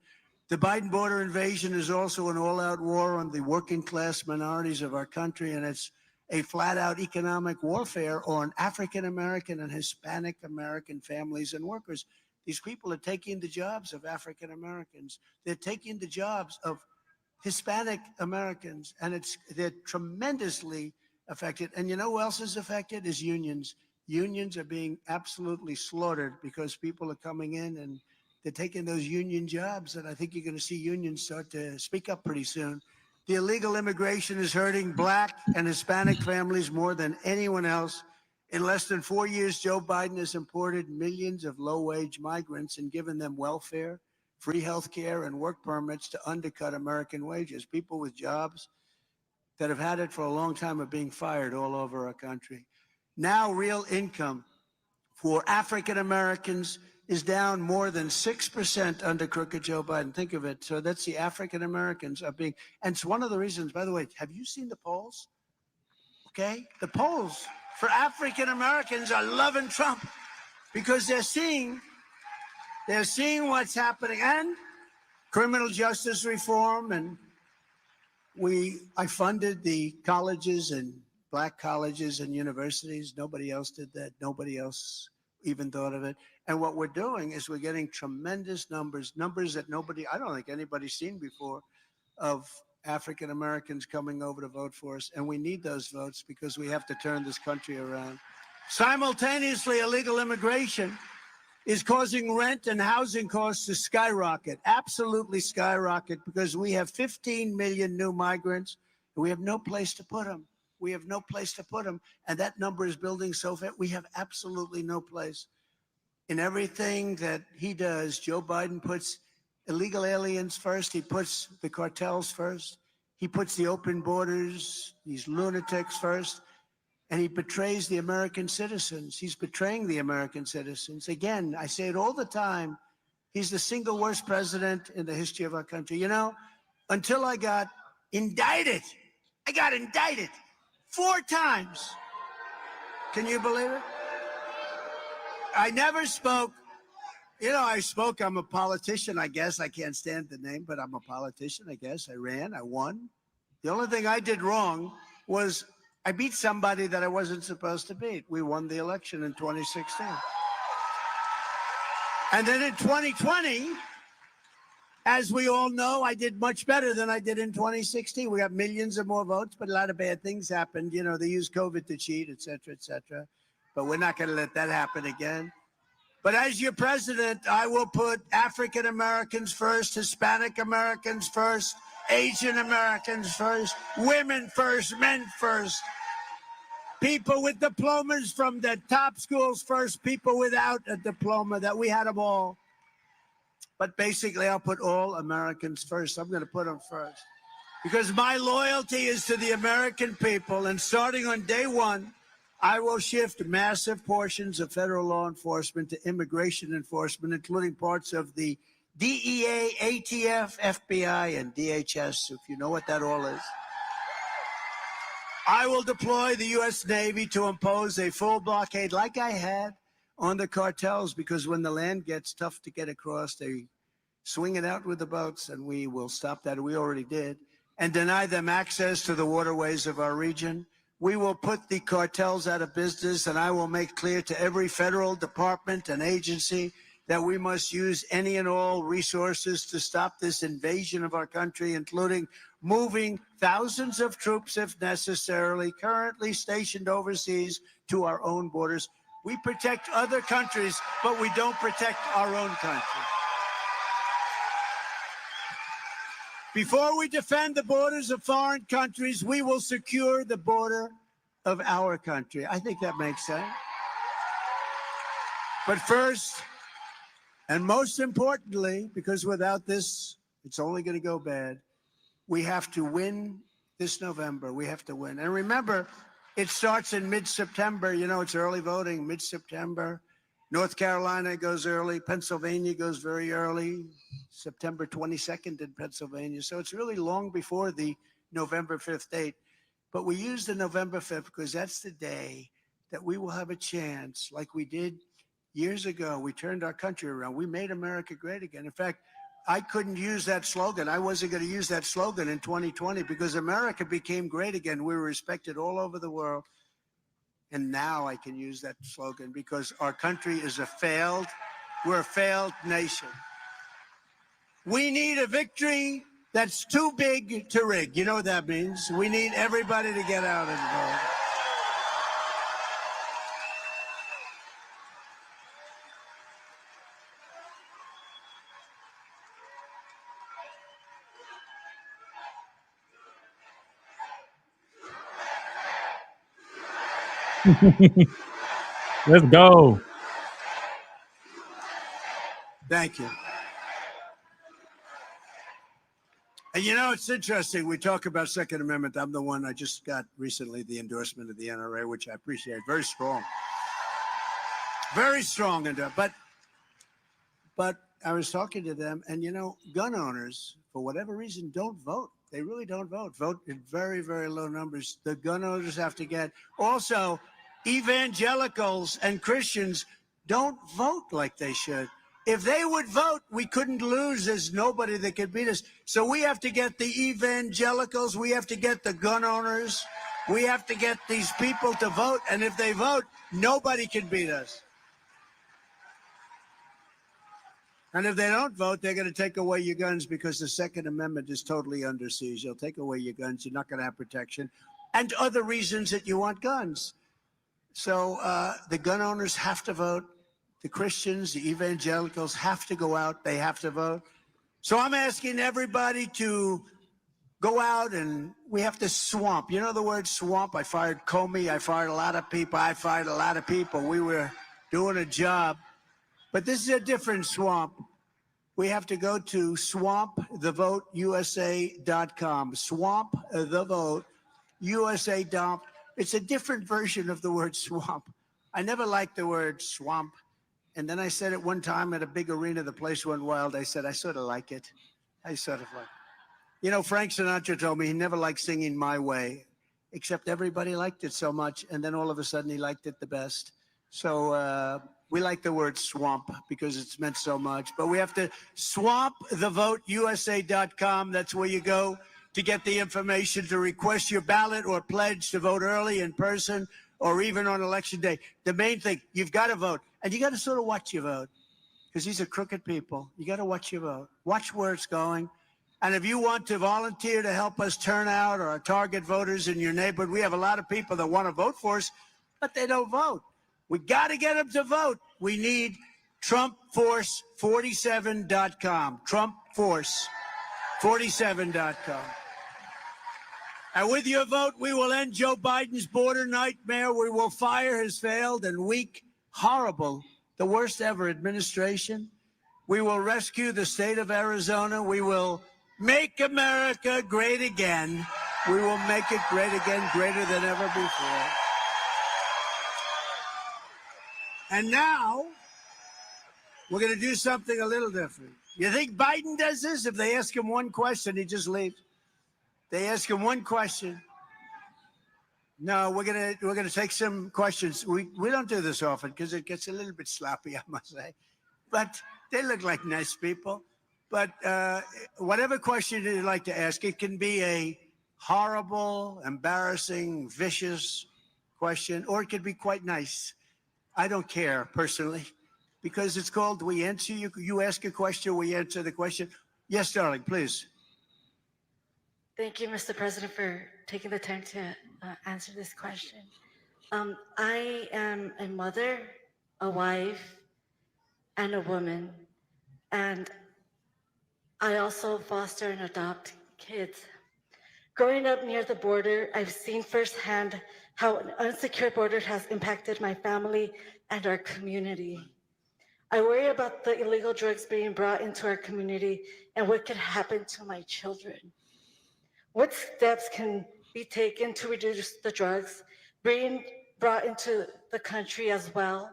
The Biden border invasion is also an all-out war on the working class minorities of our country, and it's a flat-out economic warfare on African-American and Hispanic-American families and workers. These people are taking the jobs of African-Americans. They're taking the jobs of Hispanic Americans, and they're tremendously affected. And you know who else is affected? Is unions. Unions are being absolutely slaughtered because people are coming in and they're taking those union jobs. And I think you're going to see unions start to speak up pretty soon. The illegal immigration is hurting Black and Hispanic families more than anyone else. In less than 4 years, Joe Biden has imported millions of low-wage migrants and given them welfare, free health care, and work permits to undercut American wages. People with jobs that have had it for a long time are being fired all over our country. Now, real income for African Americans is down more than 6% under crooked Joe Biden. Think of it. So that's the African Americans are being, and it's one of the reasons, by the way, have you seen the polls? Okay, the polls for African Americans are loving Trump because they're seeing what's happening, and criminal justice reform. And I funded the colleges and Black colleges and universities. Nobody else did that. Nobody else even thought of it. And what we're doing is we're getting tremendous numbers that I don't think anybody's seen before, of African Americans coming over to vote for us. And we need those votes because we have to turn this country around. Simultaneously, illegal immigration is causing rent and housing costs to skyrocket, absolutely skyrocket, because we have 15 million new migrants and we have no place to put them. We have no place to put them. And that number is building so fast. We have absolutely no place. In everything that he does, Joe Biden puts illegal aliens first. He puts the cartels first. He puts the open borders, these lunatics first. And he betrays the American citizens. He's betraying the American citizens. Again, I say it all the time. He's the single worst president in the history of our country. You know, until I got indicted. I got indicted 4 times. Can you believe it? I never spoke. You know, I spoke. I'm a politician, I guess. I can't stand the name, but I'm a politician, I guess. I ran. I won. The only thing I did wrong was I beat somebody that I wasn't supposed to beat. We won the election in 2016. And then in 2020, as we all know, I did much better than I did in 2016. We got millions of more votes, but a lot of bad things happened. You know, they used COVID to cheat, et cetera, et cetera. But we're not going to let that happen again. But as your president, I will put African Americans first, Hispanic Americans first, Asian Americans first, women first, men first, people with diplomas from the top schools first, people without a diploma, that we had them all. But basically, I'll put all Americans first. I'm going to put them first because my loyalty is to the American people. And starting on day one, I will shift massive portions of federal law enforcement to immigration enforcement, including parts of the DEA, ATF, FBI, and DHS, if you know what that all is. I will deploy the U.S. Navy to impose a full blockade like I had on the cartels, because when the land gets tough to get across, they swing it out with the boats, and we will stop that. We already did. And deny them access to the waterways of our region. We will put the cartels out of business, and I will make clear to every federal department and agency that we must use any and all resources to stop this invasion of our country, including moving thousands of troops, if necessarily, currently stationed overseas to our own borders. We protect other countries, but we don't protect our own country. Before we defend the borders of foreign countries, we will secure the border of our country. I think that makes sense. But first, and most importantly, because without this, it's only going to go bad, we have to win this November. We have to win. And remember, it starts in mid-September. You know, it's early voting, mid-September. North Carolina goes early. Pennsylvania goes very early, September 22nd in Pennsylvania. So it's really long before the November 5th date. But we use the November 5th because that's the day that we will have a chance, like we did years ago. We turned our country around. We made America great again. In fact, I couldn't use that slogan. I wasn't going to use that slogan in 2020 because America became great again. We were respected all over the world. And now I can use that slogan because our country is we're a failed nation. We need a victory that's too big to rig. You know what that means? We need everybody to get out and vote. Let's go. Thank you. And you know, it's interesting. We talk about Second Amendment. I'm the one, I just got recently the endorsement of the NRA, which I appreciate. Very strong. Very strong. But I was talking to them, and you know, gun owners, for whatever reason, don't vote. They really don't vote. Vote in very, very low numbers. The gun owners have to get. Also, evangelicals and Christians don't vote like they should. If they would vote, we couldn't lose. There's nobody that could beat us. So we have to get the evangelicals. We have to get the gun owners. We have to get these people to vote. And if they vote, nobody can beat us. And if they don't vote, they're going to take away your guns because the Second Amendment is totally under siege. They'll take away your guns. You're not going to have protection. And other reasons that you want guns. So the gun owners have to vote. The Christians, the evangelicals have to go out. They have to vote. So I'm asking everybody to go out, and we have to swamp. You know the word swamp? I fired Comey. I fired a lot of people. We were doing a job. But this is a different swamp. We have to go to swampthevoteusa.com. Swampthevoteusa.com. It's a different version of the word swamp. I never liked the word swamp. And then I said it one time at a big arena, the place went wild. I said, I sort of like it. You know, Frank Sinatra told me he never liked singing My Way, except everybody liked it so much. And then all of a sudden he liked it the best. So we like the word swamp because it's meant so much. But we have to swampthevoteusa.com. That's where you go to get the information to request your ballot or pledge to vote early in person or even on election day. The main thing, you've got to vote. And you got to sort of watch your vote because these are crooked people. You got to watch your vote. Watch where it's going. And if you want to volunteer to help us turn out or target voters in your neighborhood, we have a lot of people that want to vote for us, but they don't vote. We got to get them to vote. We need TrumpForce47.com. TrumpForce47.com. And with your vote, we will end Joe Biden's border nightmare. We will fire his failed and weak, horrible, the worst ever administration. We will rescue the state of Arizona. We will make America great again. We will make it great again, greater than ever before. And now, we're going to do something a little different. You think Biden does this? If they ask him one question, he just leaves. They ask him one question. No, we're gonna take some questions. We don't do this often because it gets a little bit sloppy, I must say. But they look like nice people. But whatever question you'd like to ask, it can be a horrible, embarrassing, vicious question, or it could be quite nice. I don't care personally. because it's called We Answer You. You ask a question, we answer the question. Yes, darling, please. Thank you, Mr. President, for taking the time to answer this question. I am a mother, a wife, and a woman, and I also foster and adopt kids. Growing up near the border, I've seen firsthand how an unsecured border has impacted my family and our community. I worry about the illegal drugs being brought into our community and what could happen to my children. What steps can be taken to reduce the drugs being brought into the country as well,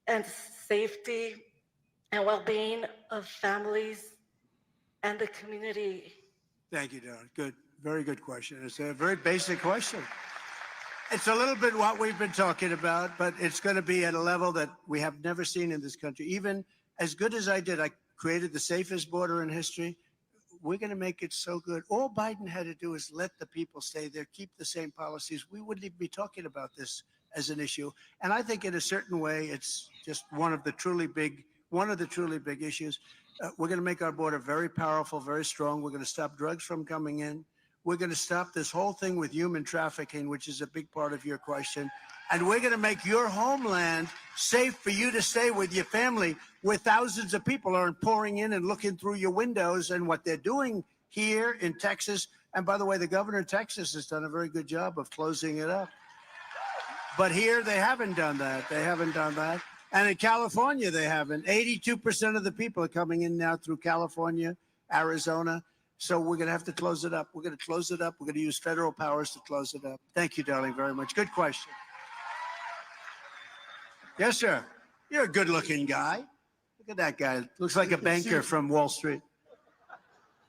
and safety and well-being of families and the community? Thank you, darling. Good. Very good question. It's a very basic question. It's a little bit what we've been talking about, but it's going to be at a level that we have never seen in this country. Even as good as I did, I created the safest border in history. We're going to make it so good. All Biden had to do is let the people stay there, keep the same policies. We wouldn't even be talking about this as an issue. And I think in a certain way, it's just one of the truly big issues. We're going to make our border very powerful, very strong. We're going to stop drugs from coming in. We're going to stop this whole thing with human trafficking, which is a big part of your question. And we're going to make your homeland safe for you to stay with your family, where thousands of people aren't pouring in and looking through your windows. And what they're doing here in Texas, and by the way, the governor of Texas has done a very good job of closing it up. But here they haven't done that. They haven't done that. And in California, they haven't. 82% of the people are coming in now through California, Arizona. So we're going to have to close it up. We're going to close it up. We're going to use federal powers to close it up. Thank you, darling, very much. Good question. Yes, sir. You're a good-looking guy. Look at that guy. Looks like a banker from Wall Street.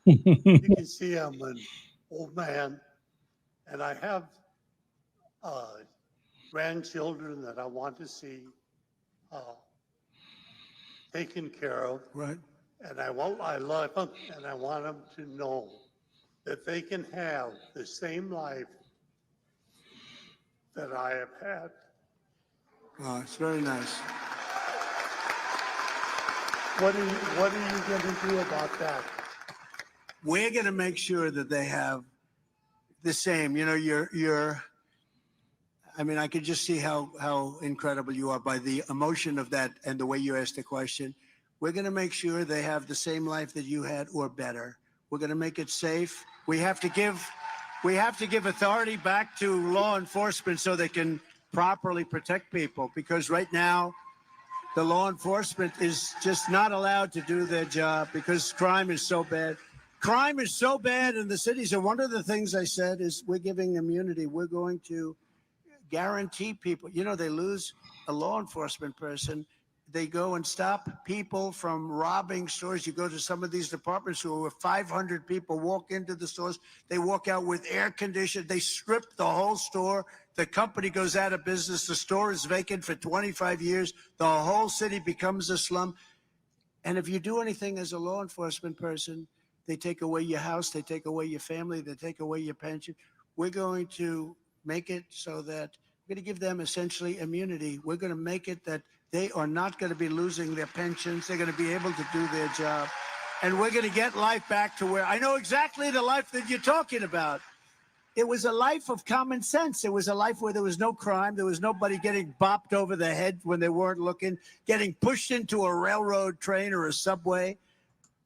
You can see I'm an old man, and I have grandchildren that I want to see taken care of. Right. And I love them, and I want them to know that they can have the same life that I have had. Oh, it's very nice. What are you going to do about that? We're going to make sure that they have the same. You know, I mean, I could just see how incredible you are by the emotion of that and the way you asked the question. We're going to make sure they have the same life that you had or better. We're going to make it safe. We have to give authority back to law enforcement so they can properly protect people, because right now the law enforcement is just not allowed to do their job because crime is so bad. Crime is so bad in the cities. And one of the things I said is we're giving immunity. We're going to guarantee people, you know, they lose a law enforcement person, they go and stop people from robbing stores. You go to some of these departments where 500 people walk into the stores. They walk out with air conditioning. They strip the whole store. The company goes out of business. The store is vacant for 25 years. The whole city becomes a slum. And if you do anything as a law enforcement person, they take away your house. They take away your family. They take away your pension. We're going to make it so that we're going to give them essentially immunity. We're going to make it that they are not going to be losing their pensions. They're going to be able to do their job. And we're going to get life back to where I know exactly the life that you're talking about. It was a life of common sense. It was a life where there was no crime. There was nobody getting bopped over the head when they weren't looking, getting pushed into a railroad train or a subway.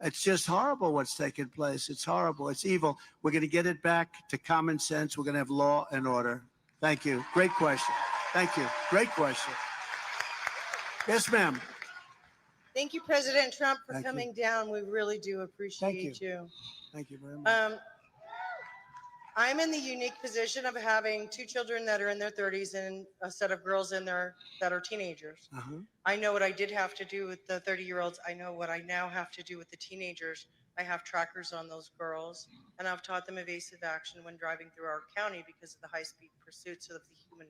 It's just horrible what's taking place. It's horrible. It's evil. We're going to get it back to common sense. We're going to have law and order. Thank you. Great question. Thank you. Great question. Yes, ma'am. Thank you, President Trump, for Thank coming down. We really do appreciate you. Thank you very much. I'm in the unique position of having two children that are in their 30s and a set of girls in there that are teenagers. I know what I did have to do with the 30-year-olds. I know what I now have to do with the teenagers. I have trackers on those girls, and I've taught them evasive action when driving through our county because of the high-speed pursuits of the human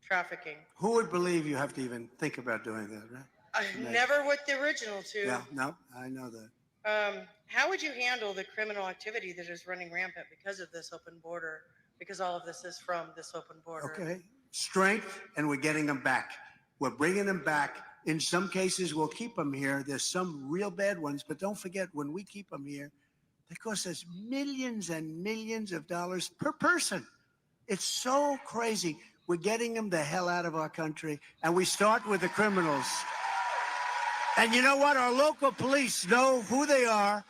trafficking. Who would believe you have to even think about doing that, right? Never with the original two. Yeah, no, I know that. How would you handle the criminal activity that is running rampant because of this open border? Because all of this is from this open border. Okay. Strength, and we're getting them back. We're bringing them back. In some cases, we'll keep them here. There's some real bad ones, but don't forget, when we keep them here, they cost us millions and millions of dollars per person. It's so crazy. We're getting them the hell out of our country, and we start with the criminals. And you know what? Our local police know who they are.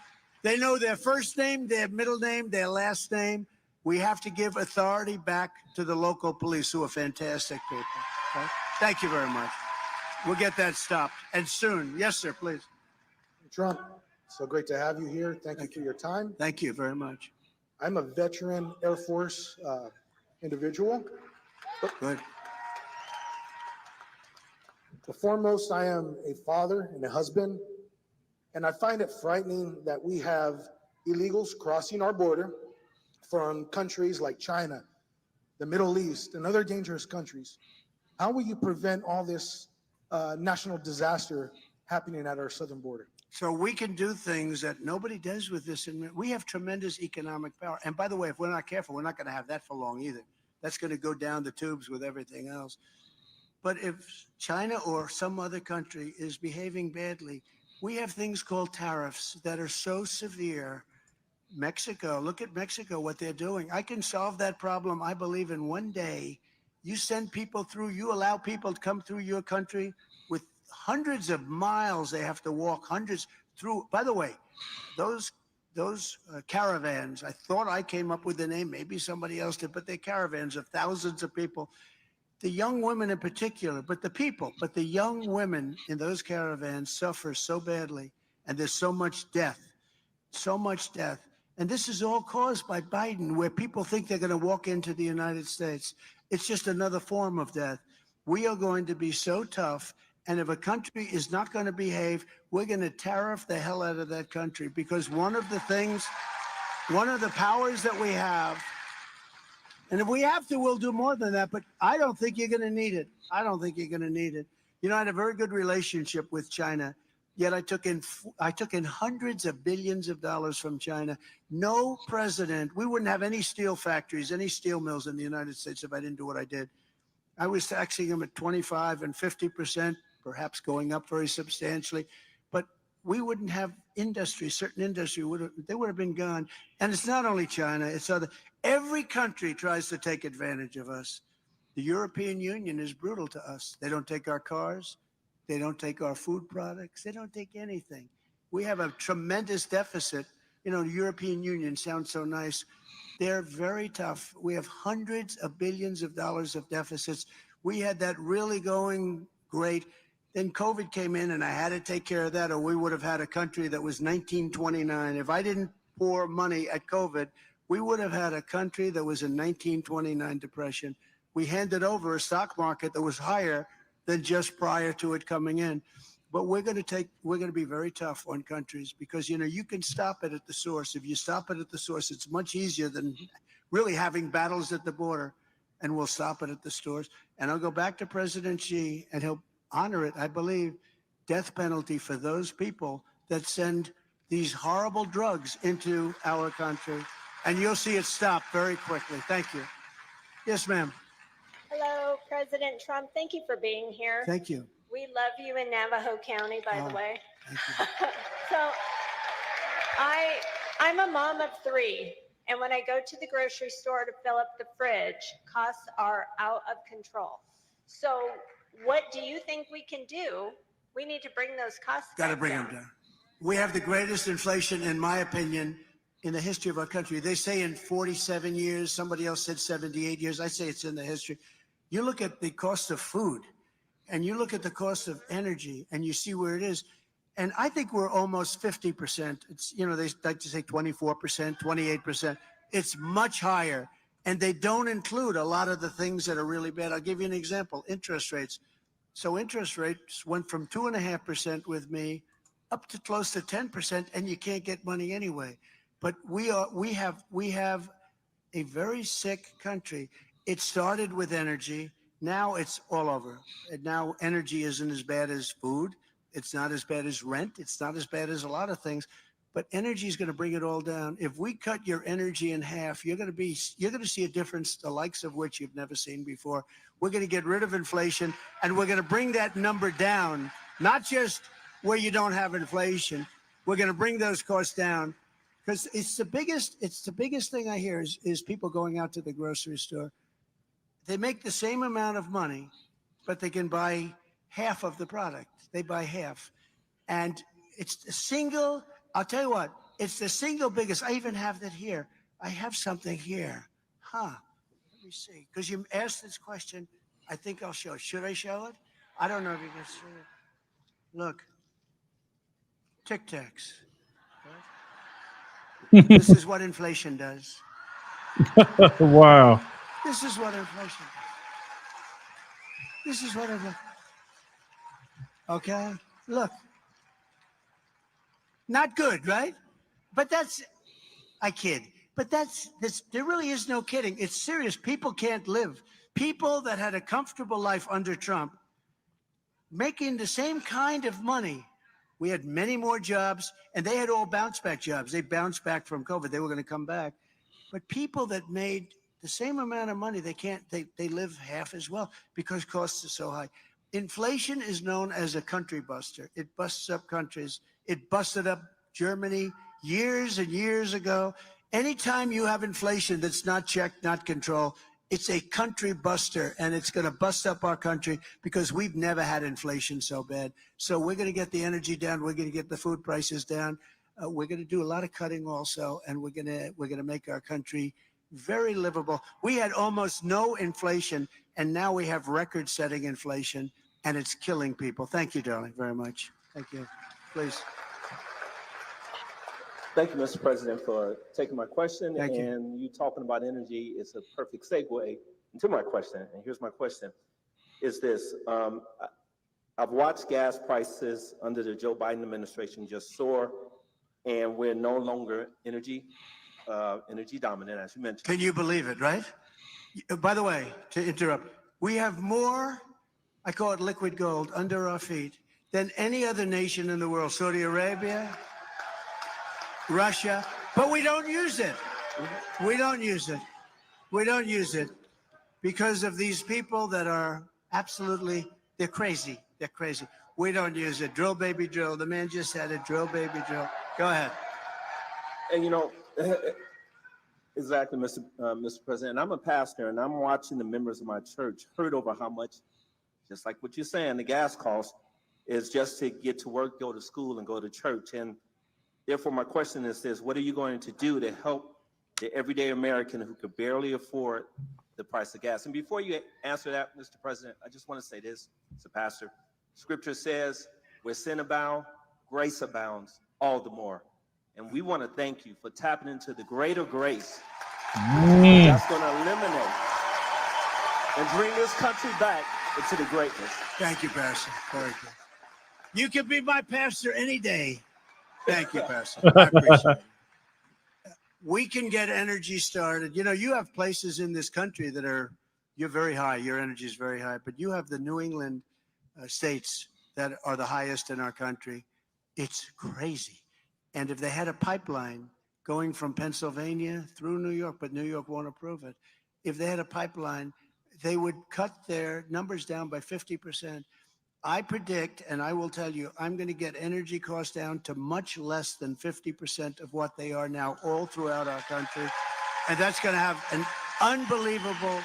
They know their first name, their middle name, their last name. We have to give authority back to the local police, who are fantastic people. Okay? Thank you very much. We'll get that stopped, and soon. Yes, sir, please. Trump, so great to have you here. Thank you for your time. Thank you very much. I'm a veteran Air Force individual. Good. But foremost, I am a father and a husband, and I find it frightening that we have illegals crossing our border from countries like China, the Middle East, and other dangerous countries. How will you prevent all this national disaster happening at our southern border? So we can do things that nobody does with this. And we have tremendous economic power. And by the way, if we're not careful, we're not going to have that for long either. That's going to go down the tubes with everything else. But if China or some other country is behaving badly, we have things called tariffs that are so severe. Mexico, look at Mexico, what they're doing. I can solve that problem, I believe, in one day. You send people through, you allow people to come through your country with hundreds of miles they have to walk, hundreds through. By the way, those caravans, I thought I came up with the name, maybe somebody else did, but they're caravans of thousands of people. The young women in particular, but the young women in those caravans suffer so badly, and there's so much death. And this is all caused by Biden, where people think they're going to walk into the United States. It's just another form of death. We are going to be so tough. And if a country is not going to behave, we're going to tariff the hell out of that country, because one of the powers that we have, and if we have to, we'll do more than that. But I don't think you're going to need it. You know, I had a very good relationship with China. Yet I took in hundreds of billions of dollars from China. No president, we wouldn't have any steel factories, any steel mills in the United States if I didn't do what I did. I was taxing them at 25 and 50%, perhaps going up very substantially. But we wouldn't have industry, certain industry, they would have been gone. And it's not only China, it's every country tries to take advantage of us. The European Union is brutal to us. They don't take our cars. They don't take our food products. They don't take anything. We have a tremendous deficit. You know, the European Union sounds so nice. They're very tough. We have hundreds of billions of dollars of deficits. We had that really going great. Then COVID came in, and I had to take care of that, or we would have had a country that was 1929. If I didn't pour money at COVID, we would have had a country that was in 1929 depression. We handed over a stock market that was higher than just prior to it coming in. But we're going to be very tough on countries, because, you know, you can stop it at the source. If you stop it at the source, it's much easier than really having battles at the border, and we'll stop it at the source. And I'll go back to President Xi, and he'll honor it, I believe, death penalty for those people that send these horrible drugs into our country. And you'll see it stop very quickly. Thank you. Yes, ma'am. Hello, President Trump. Thank you for being here. Thank you. We love you in Navajo County, by the way. Thank you. So I'm a mom of 3, and when I go to the grocery store to fill up the fridge, costs are out of control. So what do you think we can do? We need to bring those costs Got to back bring down. them down. We have the greatest inflation, in my opinion, in the history of our country. They say in 47 years, somebody else said 78 years. I say it's in the history. You look at the cost of food, and you look at the cost of energy, and you see where it is. And I think we're almost 50%. It's, you know, they like to say 24%, 28%. It's much higher. And they don't include a lot of the things that are really bad. I'll give you an example. Interest rates. So interest rates went from 2.5% with me up to close to 10%, and you can't get money anyway. But we have a very sick country. It started with energy. Now it's all over. And now energy isn't as bad as food. It's not as bad as rent. It's not as bad as a lot of things. But energy is going to bring it all down. If we cut your energy in half, you're going to see a difference, the likes of which you've never seen before. We're going to get rid of inflation, and we're going to bring that number down not just where you don't have inflation. We're going to bring those costs down because it's the biggest thing I hear is people going out to the grocery store. They make the same amount of money, but they can buy half of the product. They buy half. And it's the single, I'll tell you what, it's the single biggest. I even have that here. I have something here. Let me see. Because you asked this question, I think I'll show it. Should I show it? I don't know if you can see it. Look. Tic Tacs. This is what inflation does. Wow. This is what inflation does. This is what inflation. Okay, look. Not good, right? But I kid. But there really is no kidding. It's serious. People can't live. People that had a comfortable life under Trump, making the same kind of money. We had many more jobs, and they had all bounce back jobs. They bounced back from COVID. They were going to come back. But people that made the same amount of money, they live half as well because costs are so high. Inflation is known as a country buster. It busts up countries. It busted up Germany years and years ago. Anytime you have inflation that's not checked, not controlled, it's a country buster, and it's going to bust up our country because we've never had inflation so bad. So we're going to get the energy down. We're going to get the food prices down. We're going to do a lot of cutting also, and we're going to make our country very livable. We had almost no inflation, and now we have record-setting inflation, and it's killing people. Thank you, darling, very much. Thank you. Please. Thank you, Mr. President, for taking my question. Thank you. And you talking about energy is a perfect segue into my question. And here's my question: is this? I've watched gas prices under the Joe Biden administration just soar, and we're no longer energy dominant, as you mentioned. Can you believe it, right? By the way, to interrupt, we have more, I call it liquid gold, under our feet than any other nation in the world. Saudi Arabia, Russia, but we don't use it. We don't use it. We don't use it because of these people that are absolutely, they're crazy. They're crazy. We don't use it. Drill, baby, drill. The man just said it. Drill, baby, drill. Go ahead. And exactly, Mr. President. I'm a pastor, and I'm watching the members of my church hurt over how much, just like what you're saying, the gas cost is just to get to work, go to school, and go to church. And therefore, my question is this: what are you going to do to help the everyday American who could barely afford the price of gas? And before you answer that, Mr. President, I just want to say this as a pastor. Scripture says, where sin abounds, grace abounds all the more. And we want to thank you for tapping into the greater grace that's going to eliminate and bring this country back into the greatness. Thank you, Pastor. Very good. You can be my pastor any day. Thank you, Pastor. I appreciate it. We can get energy started. You have places in this country that you're very high. Your energy is very high, but you have the New England states that are the highest in our country. It's crazy. And if they had a pipeline going from Pennsylvania through New York, but New York won't approve it, if they had a pipeline, they would cut their numbers down by 50%. I predict, and I will tell you, I'm going to get energy costs down to much less than 50% of what they are now all throughout our country. And that's going to have an unbelievable,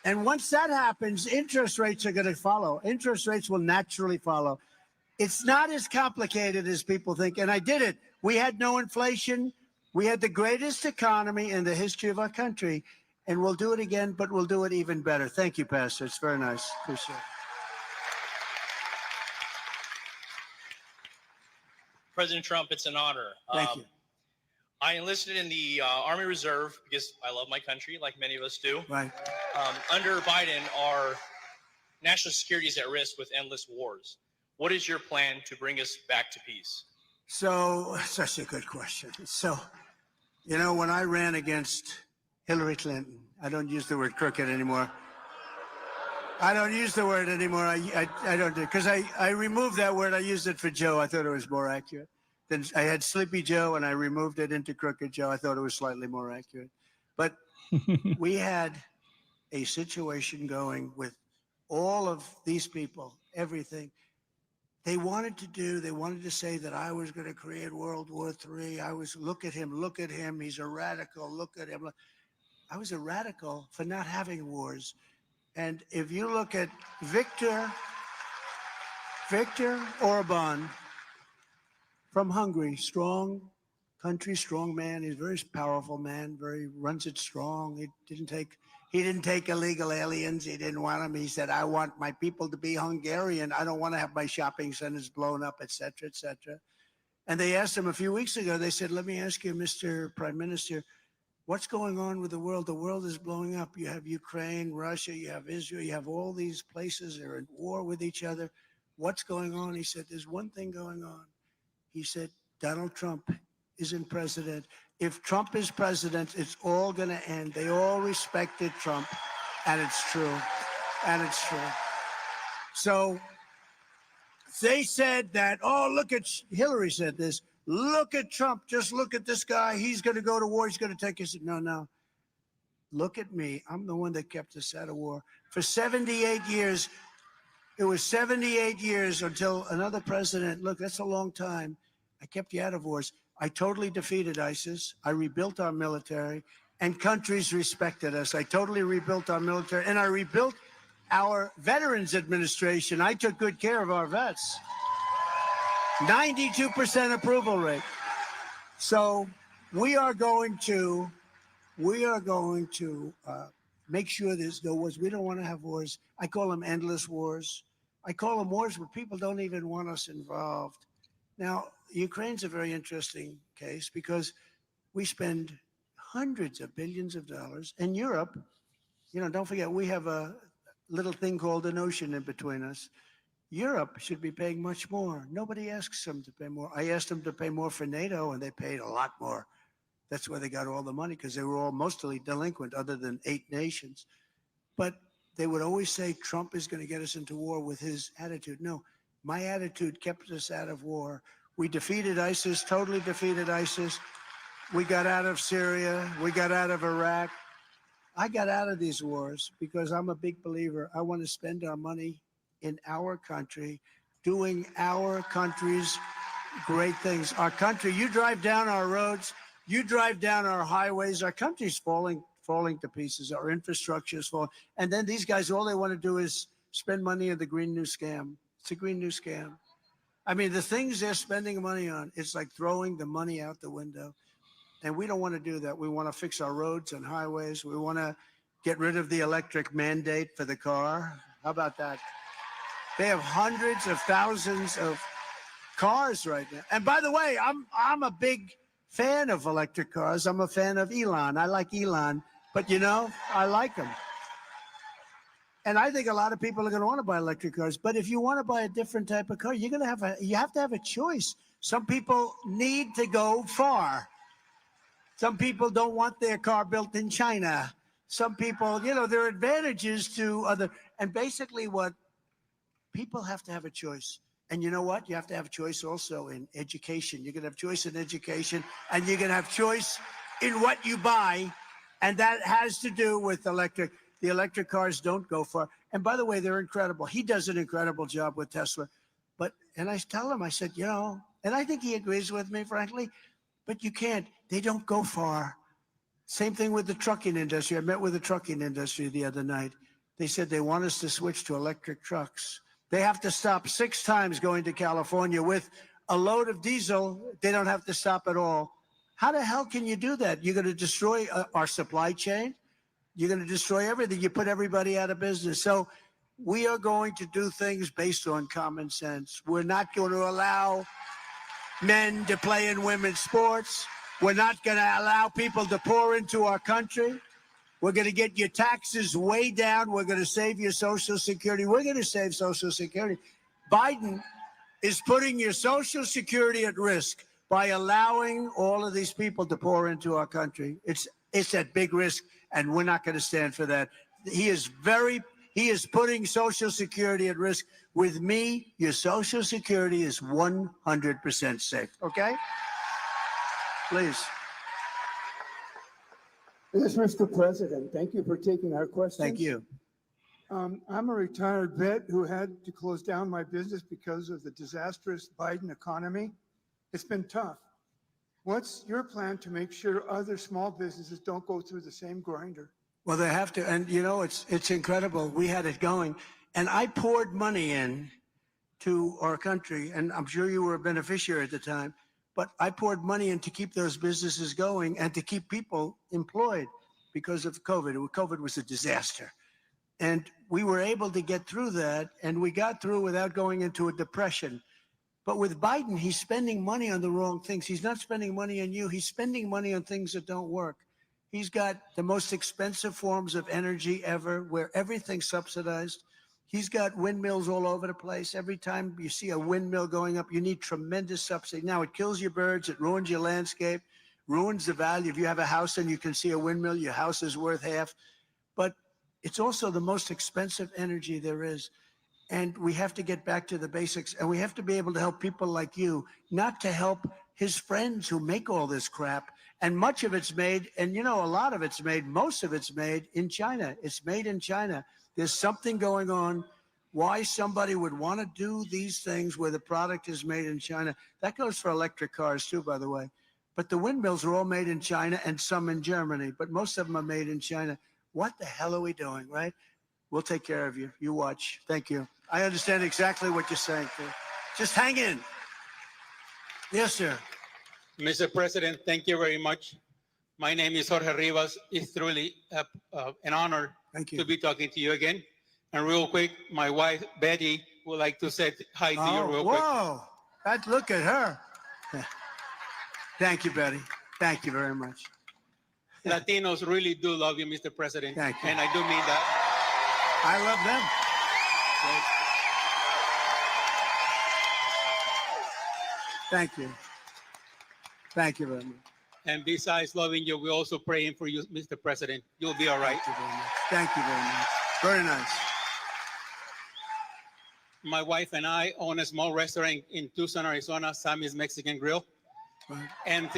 and once that happens, interest rates are going to follow. Interest rates will naturally follow. It's not as complicated as people think. And I did it. We had no inflation. We had the greatest economy in the history of our country. And we'll do it again, but we'll do it even better. Thank you, Pastor. It's very nice. Appreciate it. President Trump, it's an honor. Thank you. I enlisted in the Army Reserve because I love my country, like many of us do. Right. Under Biden, our national security is at risk with endless wars. What is your plan to bring us back to peace? So, such a good question. So, when I ran against Hillary Clinton, I don't use the word crooked anymore. I don't use the word anymore. I don't do, because I removed that word. I used it for Joe. I thought it was more accurate. Then I had Sleepy Joe, and I removed it into Crooked Joe. I thought it was slightly more accurate. But we had a situation going with all of these people, everything. they wanted to say that I was going to create World War III. Look at him, he's a radical, look at him. I was a radical for not having wars. And if you look at Viktor Orban from Hungary, strong country, strong man. He's a very powerful man, runs it strong. He didn't take illegal aliens. He didn't want them. He said, I want my people to be Hungarian. I don't want to have my shopping centers blown up, et cetera, et cetera. And they asked him a few weeks ago, they said, let me ask you, Mr. Prime Minister, what's going on with the world? The world is blowing up. You have Ukraine, Russia, you have Israel, you have all these places that are at war with each other. What's going on? He said, there's one thing going on. He said, Donald Trump isn't president. If Trump is president, it's all going to end. They all respected Trump, and it's true. And it's true. So they said that, oh, look at, Hillary said this, look at Trump, just look at this guy. He's going to go to war. He's going to take us. No. Look at me. I'm the one that kept us out of war. For 78 years, it was 78 years until another president, look, that's a long time. I kept you out of wars. I totally defeated ISIS. I rebuilt our military, and countries respected us. I totally rebuilt our military, and I rebuilt our Veterans Administration. I took good care of our vets. 92% approval rate. So we are going to make sure there's no wars. We don't want to have wars. I call them endless wars. I call them wars where people don't even want us involved. Now, Ukraine's a very interesting case because we spend hundreds of billions of dollars. And Europe, don't forget, we have a little thing called an ocean in between us. Europe should be paying much more. Nobody asks them to pay more. I asked them to pay more for NATO, and they paid a lot more. That's where they got all the money, because they were all mostly delinquent, other than 8 nations. But they would always say Trump is going to get us into war with his attitude. No, my attitude kept us out of war. We defeated ISIS, totally defeated ISIS. We got out of Syria. We got out of Iraq. I got out of these wars because I'm a big believer. I want to spend our money in our country, doing our country's great things. Our country, you drive down our roads, you drive down our highways, our country's falling to pieces. Our infrastructure is falling. And then these guys, all they want to do is spend money on the Green New Scam. It's a Green New Scam. I mean, the things they're spending money on, it's like throwing the money out the window. And we don't want to do that. We want to fix our roads and highways. We want to get rid of the electric mandate for the car. How about that? They have hundreds of thousands of cars right now. And by the way, I'm a big fan of electric cars. I'm a fan of Elon. I like Elon, but I like him. And I think a lot of people are going to want to buy electric cars. But if you want to buy a different type of car, you have to have a choice. Some people need to go far. Some people don't want their car built in China. Some people, there are advantages to other. And basically what people have to have a choice. And you know what? You have to have a choice also in education. You're going to have choice in education, and you're going to have choice in what you buy. And that has to do with electric. The electric cars don't go far. And by the way, they're incredible. He does an incredible job with Tesla. And I tell him, I said, and I think he agrees with me, frankly, but you can't. They don't go far. Same thing with the trucking industry. I met with the trucking industry the other night. They said they want us to switch to electric trucks. They have to stop 6 times going to California with a load of diesel. They don't have to stop at all. How the hell can you do that? You're going to destroy our supply chain. You're going to destroy everything. You put everybody out of business. So we are going to do things based on common sense. We're not going to allow men to play in women's sports. We're not going to allow people to pour into our country. We're going to get your taxes way down. We're going to save your Social Security. We're going to save Social Security. Biden is putting your Social Security at risk by allowing all of these people to pour into our country. It's at big risk, and we're not going to stand for that. He is putting Social Security at risk. With me, your Social Security is 100% safe. Okay? Please. Yes, Mr. President, thank you for taking our questions. Thank you. I'm a retired vet who had to close down my business because of the disastrous Biden economy. It's been tough. What's your plan to make sure other small businesses don't go through the same grinder? Well, they have to, and you know, it's incredible. We had it going, and I poured money in to our country, and I'm sure you were a beneficiary at the time, but I poured money in to keep those businesses going and to keep people employed because of COVID. COVID was a disaster. And we were able to get through that, and we got through without going into a depression. But with Biden, he's spending money on the wrong things. He's not spending money on you. He's spending money on things that don't work. He's got the most expensive forms of energy ever, where everything's subsidized. He's got windmills all over the place. Every time you see a windmill going up, you need tremendous subsidy. Now, it kills your birds. It ruins your landscape, ruins the value. If you have a house and you can see a windmill, your house is worth half. But it's also the most expensive energy there is. And we have to get back to the basics, and we have to be able to help people like you, not to help his friends who make all this crap. And much of it's made, and you know, a lot of it's made, most of it's made in China. It's made in China. There's something going on. Why somebody would want to do these things where the product is made in China. That goes for electric cars too, by the way. But the windmills are all made in China and some in Germany, but most of them are made in China. What the hell are we doing, right? We'll take care of you. You watch. Thank you. I understand exactly what you're saying, too. Just hang in. Yes, sir. Mr. President, thank you very much. My name is Jorge Rivas. It's truly an honor to be talking to you again. And real quick, my wife, Betty, would like to say hi to you real quick. Whoa. Look at her. Thank you, Betty. Thank you very much. Latinos really do love you, Mr. President. Thank you. And I do mean that. I love them. Thank you. Thank you very much. And besides loving you, we're also praying for you, Mr. President. You'll be all right. Thank you very much. Thank you very much. Very nice. My wife and I own a small restaurant in Tucson, Arizona, Sammy's Mexican Grill. Right. And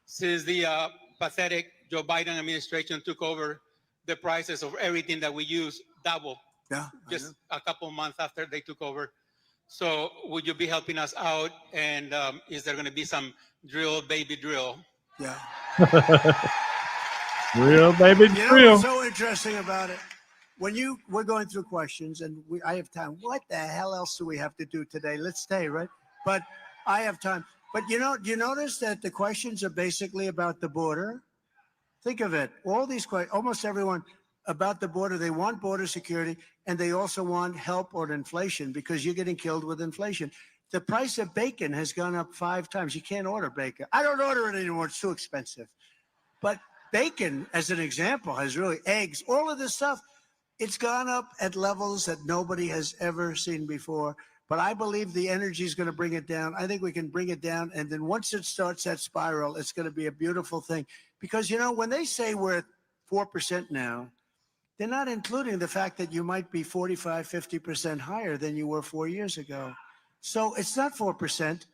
since the pathetic Joe Biden administration took over, the prices of everything that we use double. Yeah. Just a couple months after they took over. So would you be helping us out? And is there going to be some drill, baby drill? Yeah. Real baby You know drill. what's so interesting about it? When we're going through questions, and I have time. What the hell else do we have to do today? Let's stay, right? But I have time. But you notice that the questions are basically about the border? Think of it. All these questions, almost everyone about the border, they want border security, and they also want help on inflation because you're getting killed with inflation. The price of bacon has gone up 5 times. You can't order bacon. I don't order it anymore. It's too expensive. But bacon, as an example, has really eggs, all of this stuff. It's gone up at levels that nobody has ever seen before. But I believe the energy is going to bring it down. I think we can bring it down. And then once it starts that spiral, it's going to be a beautiful thing. Because, when they say we're at 4% now, they're not including the fact that you might be 45, 50% higher than you were 4 years ago. So it's not 4%.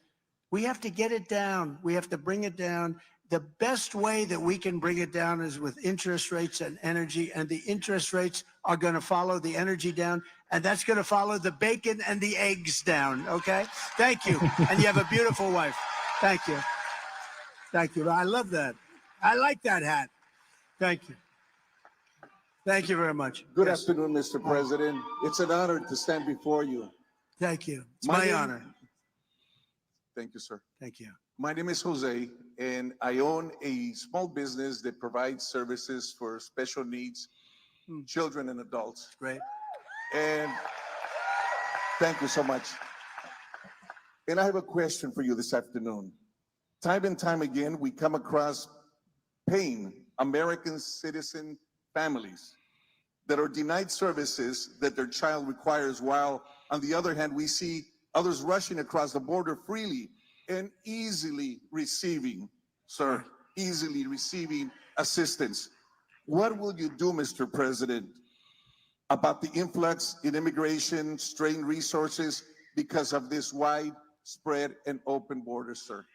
We have to get it down. We have to bring it down. The best way that we can bring it down is with interest rates and energy, and the interest rates are going to follow the energy down, and that's going to follow the bacon and the eggs down, okay? Thank you. And you have a beautiful wife. Thank you. Thank you. I love that. I like that hat. Thank you. Thank you very much. Good afternoon, Mr. President. It's an honor to stand before you. Thank you. It's my name- honor. Thank you, sir. Thank you. My name is Jose, and I own a small business that provides services for special needs children and adults. Great. And thank you so much. And I have a question for you this afternoon. Time and time again, we come across paying American citizen families that are denied services that their child requires, while on the other hand, we see others rushing across the border freely and easily receiving assistance. What will you do, Mr. President, about the influx in immigration, strained resources because of this widespread and open border, sir?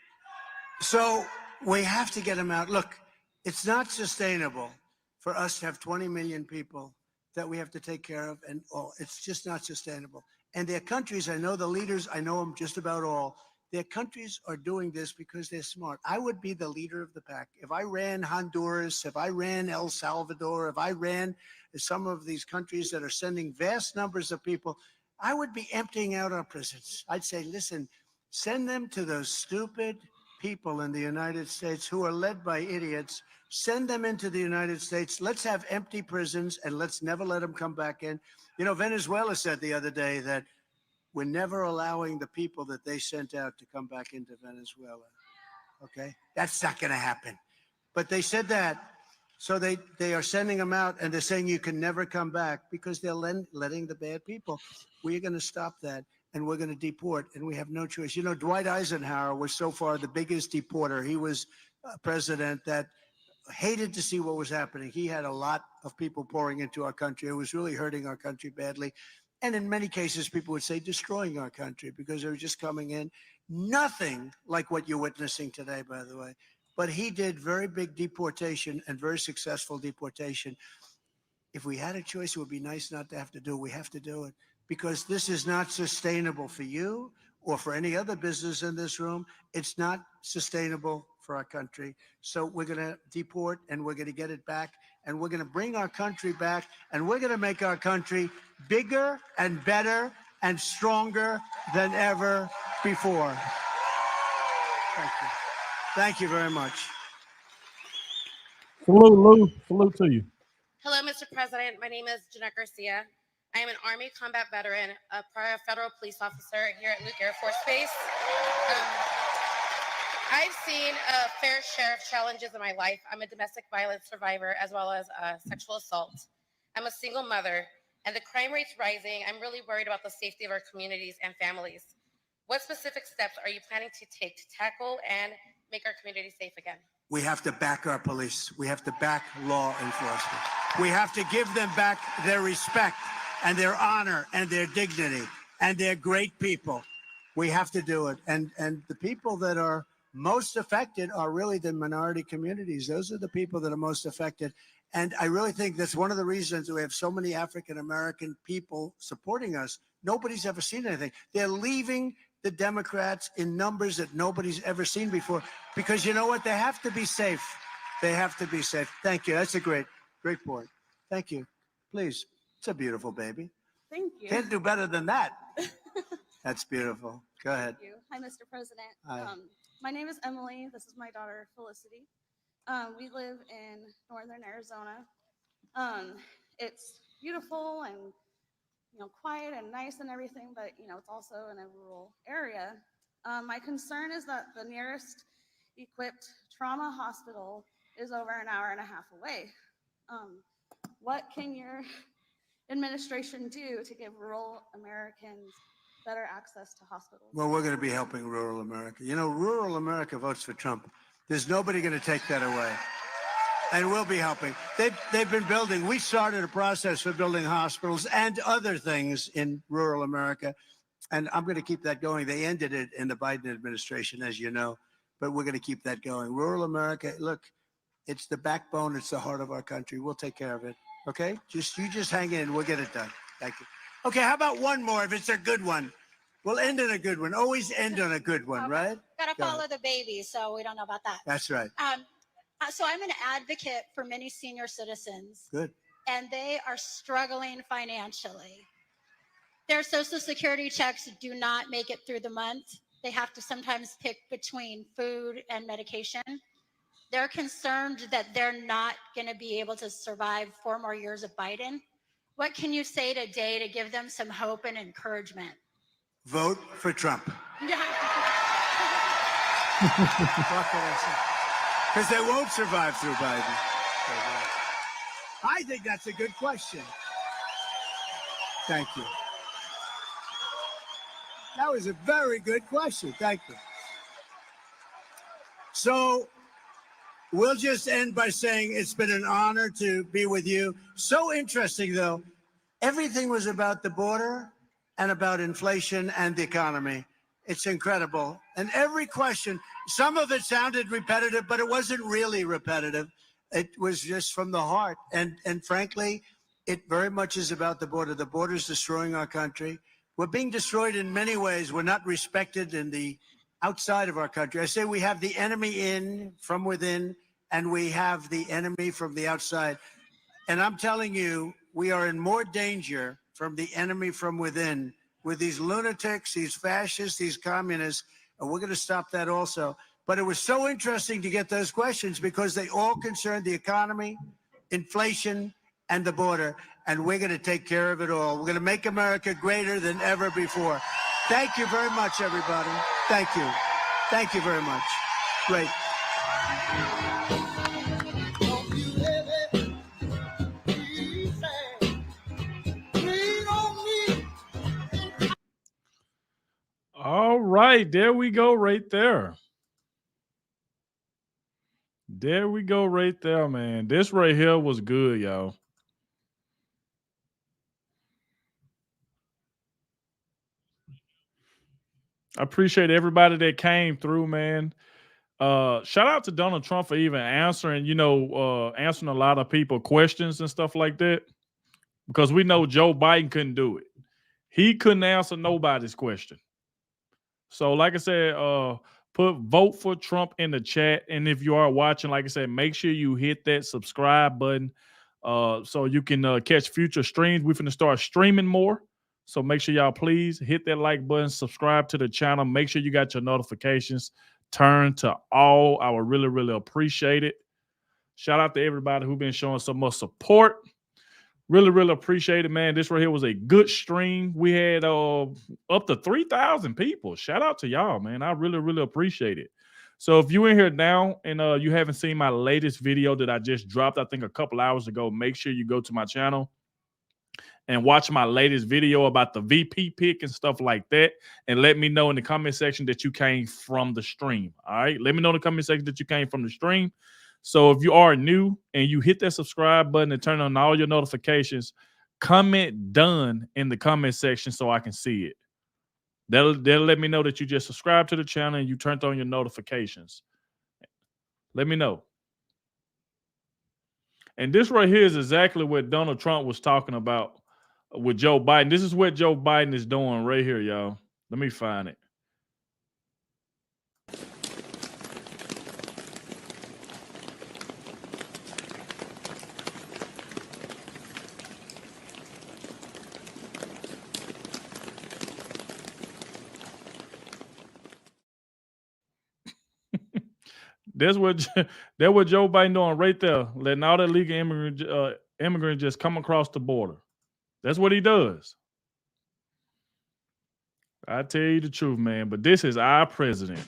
So we have to get them out. Look, it's not sustainable for us to have 20 million people that we have to take care of, and it's just not sustainable. And their countries, I know the leaders, I know them just about all. Their countries are doing this because they're smart. I would be the leader of the pack. If I ran Honduras, if I ran El Salvador, if I ran some of these countries that are sending vast numbers of people, I would be emptying out our prisons. I'd say, listen, send them to those stupid people in the United States who are led by idiots. Send them into the United States. Let's have empty prisons and let's never let them come back in. You know, Venezuela said the other day that we're never allowing the people that they sent out to come back into Venezuela. Okay? That's not going to happen. But they said that. So they are sending them out and they're saying you can never come back because they're letting the bad people. We're going to stop that and we're going to deport, and we have no choice. You know, Dwight Eisenhower was so far the biggest deporter. He was a president that hated to see what was happening. He had a lot of people pouring into our country. It was really hurting our country badly. And in many cases, people would say destroying our country because they were just coming in. Nothing like what you're witnessing today, by the way. But he did very big deportation and very successful deportation. If we had a choice, it would be nice not to have to do it. We have to do it because this is not sustainable for you or for any other business in this room. It's not sustainable for our country. So we're going to deport and we're going to get it back and we're going to bring our country back and we're going to make our country bigger and better and stronger than ever before. Thank you. Thank you very much. Salute, Lou. Salute to you. Hello, Mr. President. My name is Jeanette Garcia. I am an Army combat veteran, a prior federal police officer here at Luke Air Force Base. I've seen a fair share of challenges in my life. I'm a domestic violence survivor as well as sexual assault. I'm a single mother, and the crime rate's rising. I'm really worried about the safety of our communities and families. What specific steps are you planning to take to tackle and make our community safe again? We have to back our police. We have to back law enforcement. We have to give them back their respect and their honor and their dignity, and they're great people. We have to do it. And the people that are most affected are really the minority communities. Those are the people that are most affected. And I really think that's one of the reasons we have so many African-American people supporting us. Nobody's ever seen anything. They're leaving the Democrats in numbers that nobody's ever seen before because you know what? They have to be safe. They have to be safe. Thank you. That's a great point. Thank you. Please. It's a beautiful baby. Thank you. Can't do better than that. That's beautiful. Go ahead. Thank you. Hi, Mr. President. Hi. My name is Emily. This is my daughter, Felicity. We live in northern Arizona. It's beautiful and quiet and nice and everything, but it's also in a rural area. My concern is that the nearest equipped trauma hospital is over an hour and a half away. What can your administration do to give rural Americans better access to hospitals? Well, we're going to be helping rural America. You know, rural America votes for Trump. There's nobody going to take that away. And we'll be helping. They've been building. We started a process for building hospitals and other things in rural America. And I'm going to keep that going. They ended it in the Biden administration, as you know, but we're going to keep that going. Rural America, look, it's the backbone. It's the heart of our country. We'll take care of it. Okay? You just hang in. We'll get it done. Thank you. Okay, how about one more if it's a good one? We'll end on a good one. Always end on a good one, right? Gotta Go follow ahead. the baby, so we don't know about that. That's right. So I'm an advocate for many senior citizens, Good. and they are struggling financially. Their Social Security checks do not make it through the month. They have to sometimes pick between food and medication. They're concerned that they're not going to be able to survive 4 more years of Biden. What can you say today to give them some hope and encouragement? Vote for Trump. Because they won't survive through Biden. I think that's a good question. Thank you. That was a very good question. Thank you. So we'll just end by saying it's been an honor to be with you. So interesting, though. Everything was about the border and about inflation and the economy. It's incredible. And every question, some of it sounded repetitive, but it wasn't really repetitive. It was just from the heart. And frankly, It very much is about the border. The border is destroying our country. We're being destroyed in many ways. We're not respected in the outside of our country. I say we have the enemy in from within, and we have the enemy from the outside. And I'm telling you, we are in more danger from the enemy from within with these lunatics, these fascists, these communists, and we're going to stop that also. But it was so interesting to get those questions because they all concern the economy, inflation, and the border, and we're going to take care of it all. We're going to make America greater than ever before. Thank you very much, everybody. Thank you. Thank you very much. Great. All right, there we go right there. There we go right there, man. This right here was good, y'all. I appreciate everybody that came through, man. Shout out to Donald Trump for even answering, answering a lot of people questions and stuff like that. Because we know Joe Biden couldn't do it. He couldn't answer nobody's question. So, like I said, put vote for Trump in the chat. And if you are watching, like I said, make sure you hit that subscribe button so you can catch future streams. We're going to start streaming more. So make sure y'all please hit that like button, subscribe to the channel. Make sure you got your notifications turned to all. I would really, really appreciate it. Shout out to everybody who's been showing so much support. Really, really appreciate it, man. This right here was a good stream. We had up to 3,000 people. Shout out to y'all, man. I really, really appreciate it. So if you're in here now and you haven't seen my latest video that I just dropped, I think a couple hours ago, make sure you go to my channel and watch my latest video about the VP pick and stuff like that. And let me know in the comment section that you came from the stream. All right. Let me know in the comment section that you came from the stream. So if you are new and you hit that subscribe button and turn on all your notifications, comment done in the comment section so I can see it. That'll let me know that you just subscribed to the channel and you turned on your notifications. Let me know. And this right here is exactly what Donald Trump was talking about with Joe Biden. This is what Joe Biden is doing right here, y'all. Let me find it. That's what Joe Biden doing right there, letting all the illegal immigrants just come across the border. That's what he does. I tell you the truth, man. But this is our president.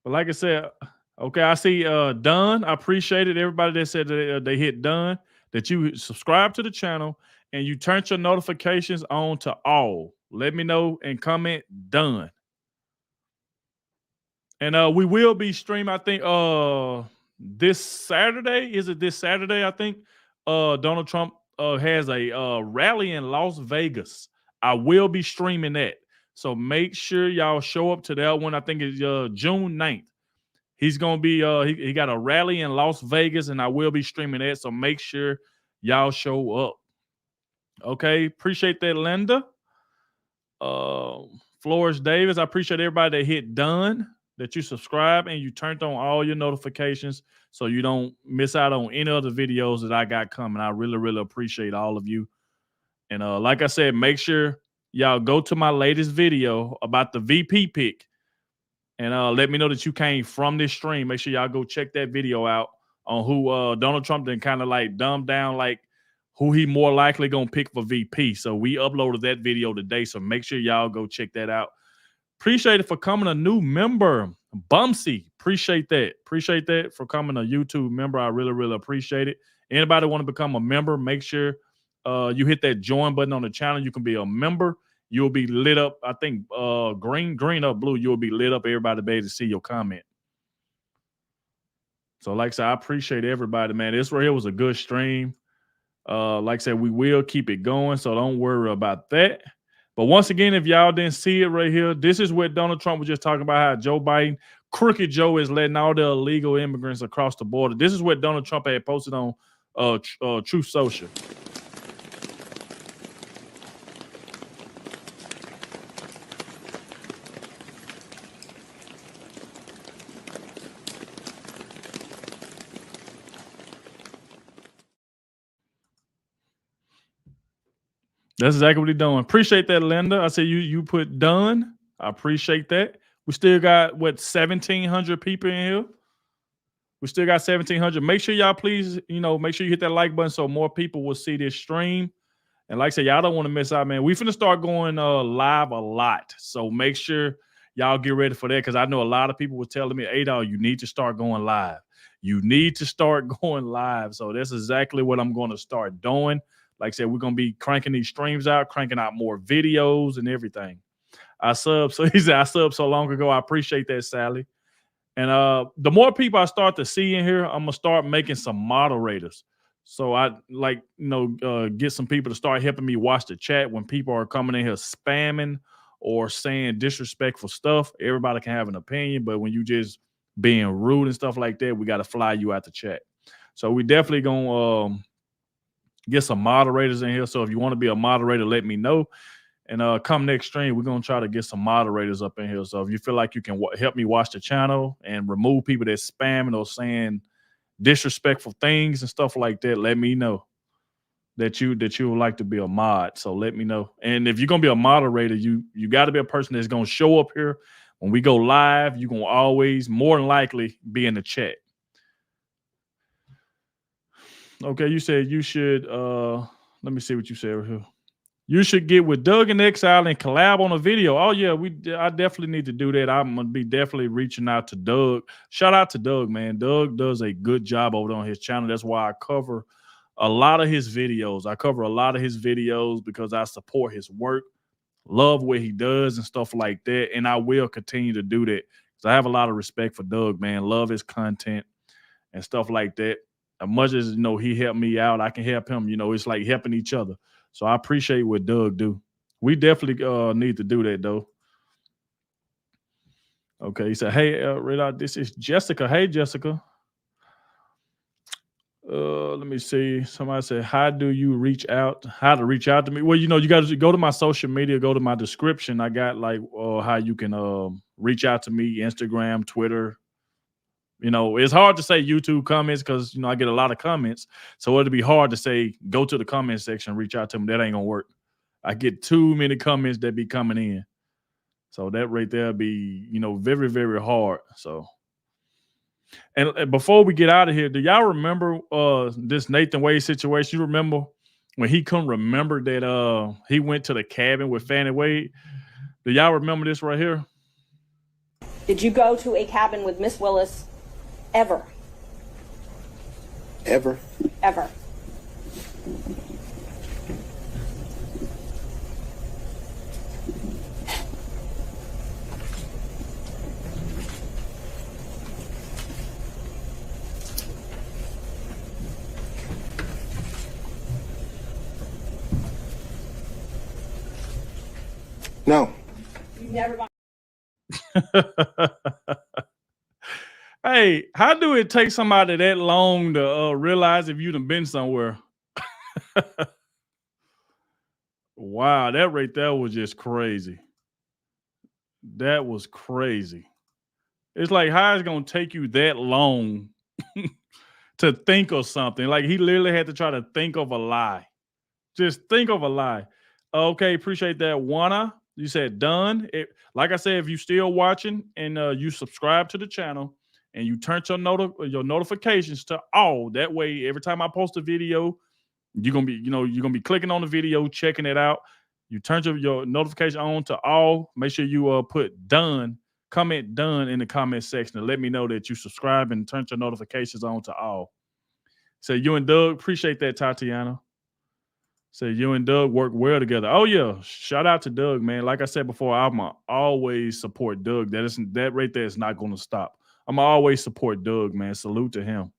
But like I said, okay, I see done. I appreciate it. Everybody that said that they hit done, that you subscribe to the channel and you turn your notifications on to all. Let me know and comment done. And we will be streaming, I think, this Saturday. Is it this Saturday? I think Donald Trump has a rally in Las Vegas. I will be streaming that. So make sure y'all show up to that one. I think it's June 9th. He's going to be, he got a rally in Las Vegas, and I will be streaming that. So make sure y'all show up. Okay. Appreciate that, Linda. Flores Davis, I appreciate everybody that hit done, that you subscribe, and you turned on all your notifications so you don't miss out on any other videos that I got coming. I really, really appreciate all of you. And like I said, make sure y'all go to my latest video about the VP pick and let me know that you came from this stream. Make sure y'all go check that video out on who Donald Trump then kind of like dumbed down, like who he more likely gonna pick for VP. So we uploaded that video today. So make sure y'all go check that out. Appreciate it for coming a new member. Bumsy, appreciate that. Appreciate that for coming a YouTube member. I really, really appreciate it. Anybody want to become a member, make sure you hit that join button on the channel. You can be a member. You'll be lit up. I think green or blue, you'll be lit up. Everybody be able to see your comment. So like I said, I appreciate everybody, man. This right here was a good stream. Like I said, we will keep it going, so don't worry about that. But once again, if y'all didn't see it right here, this is what Donald Trump was just talking about, how Joe Biden, Crooked Joe, is letting all the illegal immigrants across the border. This is what Donald Trump had posted on Truth Social. That's exactly what he's doing. Appreciate that, Linda. I said you put done. I appreciate that. We still got, what, 1,700 people in here? We still got 1,700. Make sure y'all please, make sure you hit that like button so more people will see this stream. And like I said, y'all don't want to miss out, man. We finna start going live a lot. So make sure y'all get ready for that, because I know a lot of people were telling me, Adol, you need to start going live. You need to start going live. So that's exactly what I'm going to start doing. Like I said, we're going to be cranking these streams out, cranking out more videos and everything. I subbed. So he said, I subbed so long ago. I appreciate that, Sally. And the more people I start to see in here, I'm going to start making some moderators. So I get some people to start helping me watch the chat when people are coming in here spamming or saying disrespectful stuff. Everybody can have an opinion, but when you just being rude and stuff like that, we got to fly you out the chat. So we definitely going to get some moderators in here. So if you want to be a moderator, let me know. And come next stream, we're going to try to get some moderators up in here. So if you feel like you can help me watch the channel and remove people that's spamming or saying disrespectful things and stuff like that, let me know that you would like to be a mod. So let me know. And if you're going to be a moderator, you got to be a person that's going to show up here. When we go live, you're going to always, more than likely, be in the chat. Okay, you said you should, let me see what you said right here. You should get with Doug in Exile and collab on a video. Oh, yeah, I definitely need to do that. I'm going to be definitely reaching out to Doug. Shout out to Doug, man. Doug does a good job over on his channel. That's why I cover a lot of his videos. I cover a lot of his videos because I support his work, love what he does and stuff like that. And I will continue to do that because I have a lot of respect for Doug, man. Love his content and stuff like that. As much as, he helped me out, I can help him. It's like helping each other. So I appreciate what Doug do. We definitely need to do that, though. Okay, he said, hey, Red, this is Jessica. Hey, Jessica. Let me see. Somebody said, how to reach out to me? Well, you got to go to my social media, go to my description. I got how you can reach out to me, Instagram, Twitter. It's hard to say YouTube comments because, I get a lot of comments. So it'll be hard to say, go to the comment section, reach out to me. That ain't going to work. I get too many comments that be coming in. So that right there be, very, very hard. So, and before we get out of here, do y'all remember this Nathan Wade situation? You remember when he couldn't remember that he went to the cabin with Fannie Wade? Do y'all remember this right here? Did you go to a cabin with Miss Willis ever? Ever? Ever. No. You never gone. Hey, how do it take somebody that long to realize if you'd have been somewhere? Wow, that right there was just crazy. That was crazy. It's like, how is it going to take you that long to think of something? Like, he literally had to try to think of a lie. Just think of a lie. Okay, appreciate that, Juana. You said done. Like I said, if you still watching and you subscribe to the channel and you turn your notifications to all, that way every time I post a video, you're gonna be clicking on the video, checking it out. You turn your notification on to all. Make sure you put done, comment done in the comment section to let me know that you subscribe and turn your notifications on to all. So you and Doug, appreciate that, Tatiana. So you and Doug work well together. Oh yeah, shout out to Doug, man. Like I said before, I'm always support Doug. That right there is not going to stop. I'm always support Doug, man. Salute to him.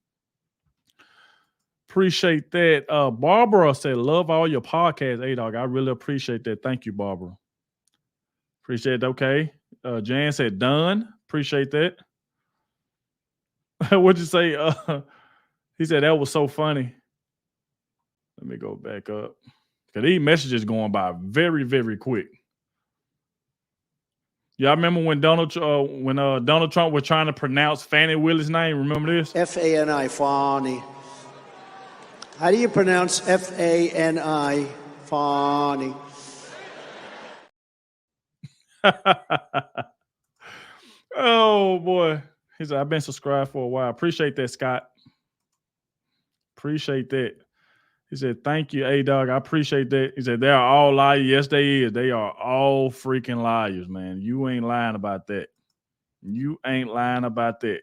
Appreciate that. Barbara said, love all your podcasts, A-Dog. I really appreciate that. Thank you, Barbara. Appreciate it. Okay. Jan said done. Appreciate that. What'd you say? He said that was so funny. Let me go back up. Because these messages going by very, very quick. Y'all remember when Donald Trump was trying to pronounce Fannie Willis' name? Remember this? F-A-N-I, Fani. How do you pronounce F-A-N-I, Fani? Oh, boy. He said, I've been subscribed for a while. Appreciate that, Scott. Appreciate that. He said, thank you, A-Dog. I appreciate that. He said, they are all liars. Yes, they is. They are all freaking liars, man. You ain't lying about that. You ain't lying about that.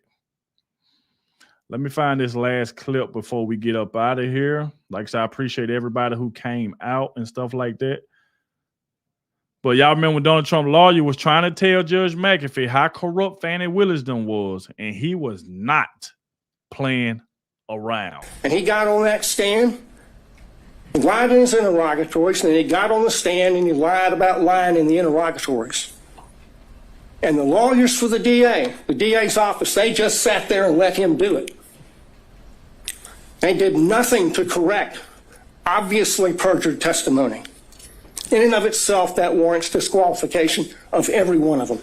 Let me find this last clip before we get up out of here. Like I said, I appreciate everybody who came out and stuff like that. But y'all remember when Donald Trump lawyer was trying to tell Judge McAfee how corrupt Fannie Willis done was, and he was not playing around. And he got on that stand, lied in his interrogatories, and then he got on the stand and he lied about lying in the interrogatories. And the lawyers for the DA's office, they just sat there and let him do it. They did nothing to correct obviously perjured testimony. In and of itself, that warrants disqualification of every one of them.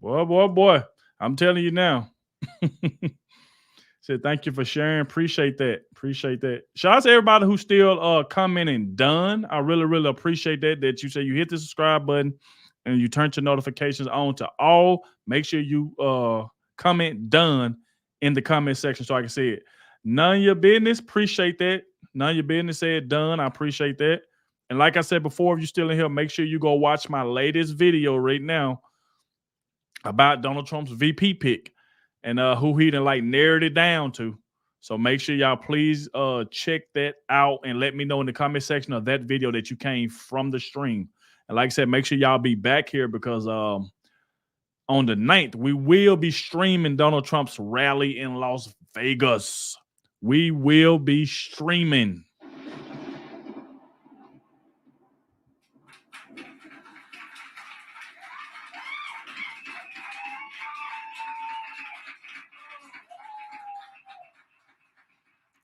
Boy. I'm telling you now. Said, thank you for sharing. Appreciate that. Shout out to everybody who's still commenting done. I really, really appreciate that you say you hit the subscribe button and you turn your notifications on to all. Make sure you comment done in the comment section so I can see it. None of your business. Appreciate that. None of your business said done. I appreciate that. And like I said before, if you're still in here, make sure you go watch my latest video right now about Donald Trump's VP pick and who he done like narrowed it down to. So make sure y'all please check that out and let me know in the comment section of that video that you came from the stream. And like I said, make sure y'all be back here because on the 9th, we will be streaming Donald Trump's rally in Las Vegas. We will be streaming.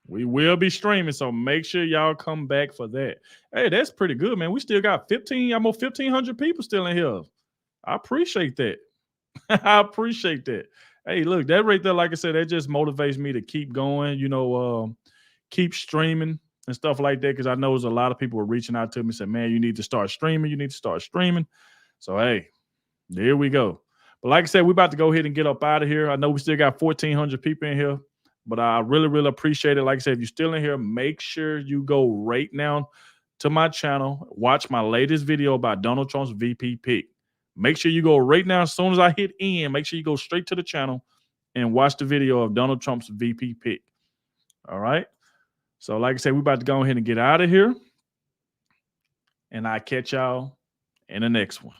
We will be streaming, so make sure y'all come back for that. Hey, that's pretty good, man. We still got almost 1,500 people still in here. I appreciate that. I appreciate that. Hey, look, that right there, like I said, that just motivates me to keep going, keep streaming and stuff like that, because I know there's a lot of people were reaching out to me and said, man, you need to start streaming. You need to start streaming. So, hey, there we go. But like I said, we're about to go ahead and get up out of here. I know we still got 1,400 people in here. But I really, really appreciate it. Like I said, if you're still in here, make sure you go right now to my channel. Watch my latest video about Donald Trump's VP pick. Make sure you go right now. As soon as I hit end, make sure you go straight to the channel and watch the video of Donald Trump's VP pick. All right? So like I said, we're about to go ahead and get out of here. And I'll catch y'all in the next one.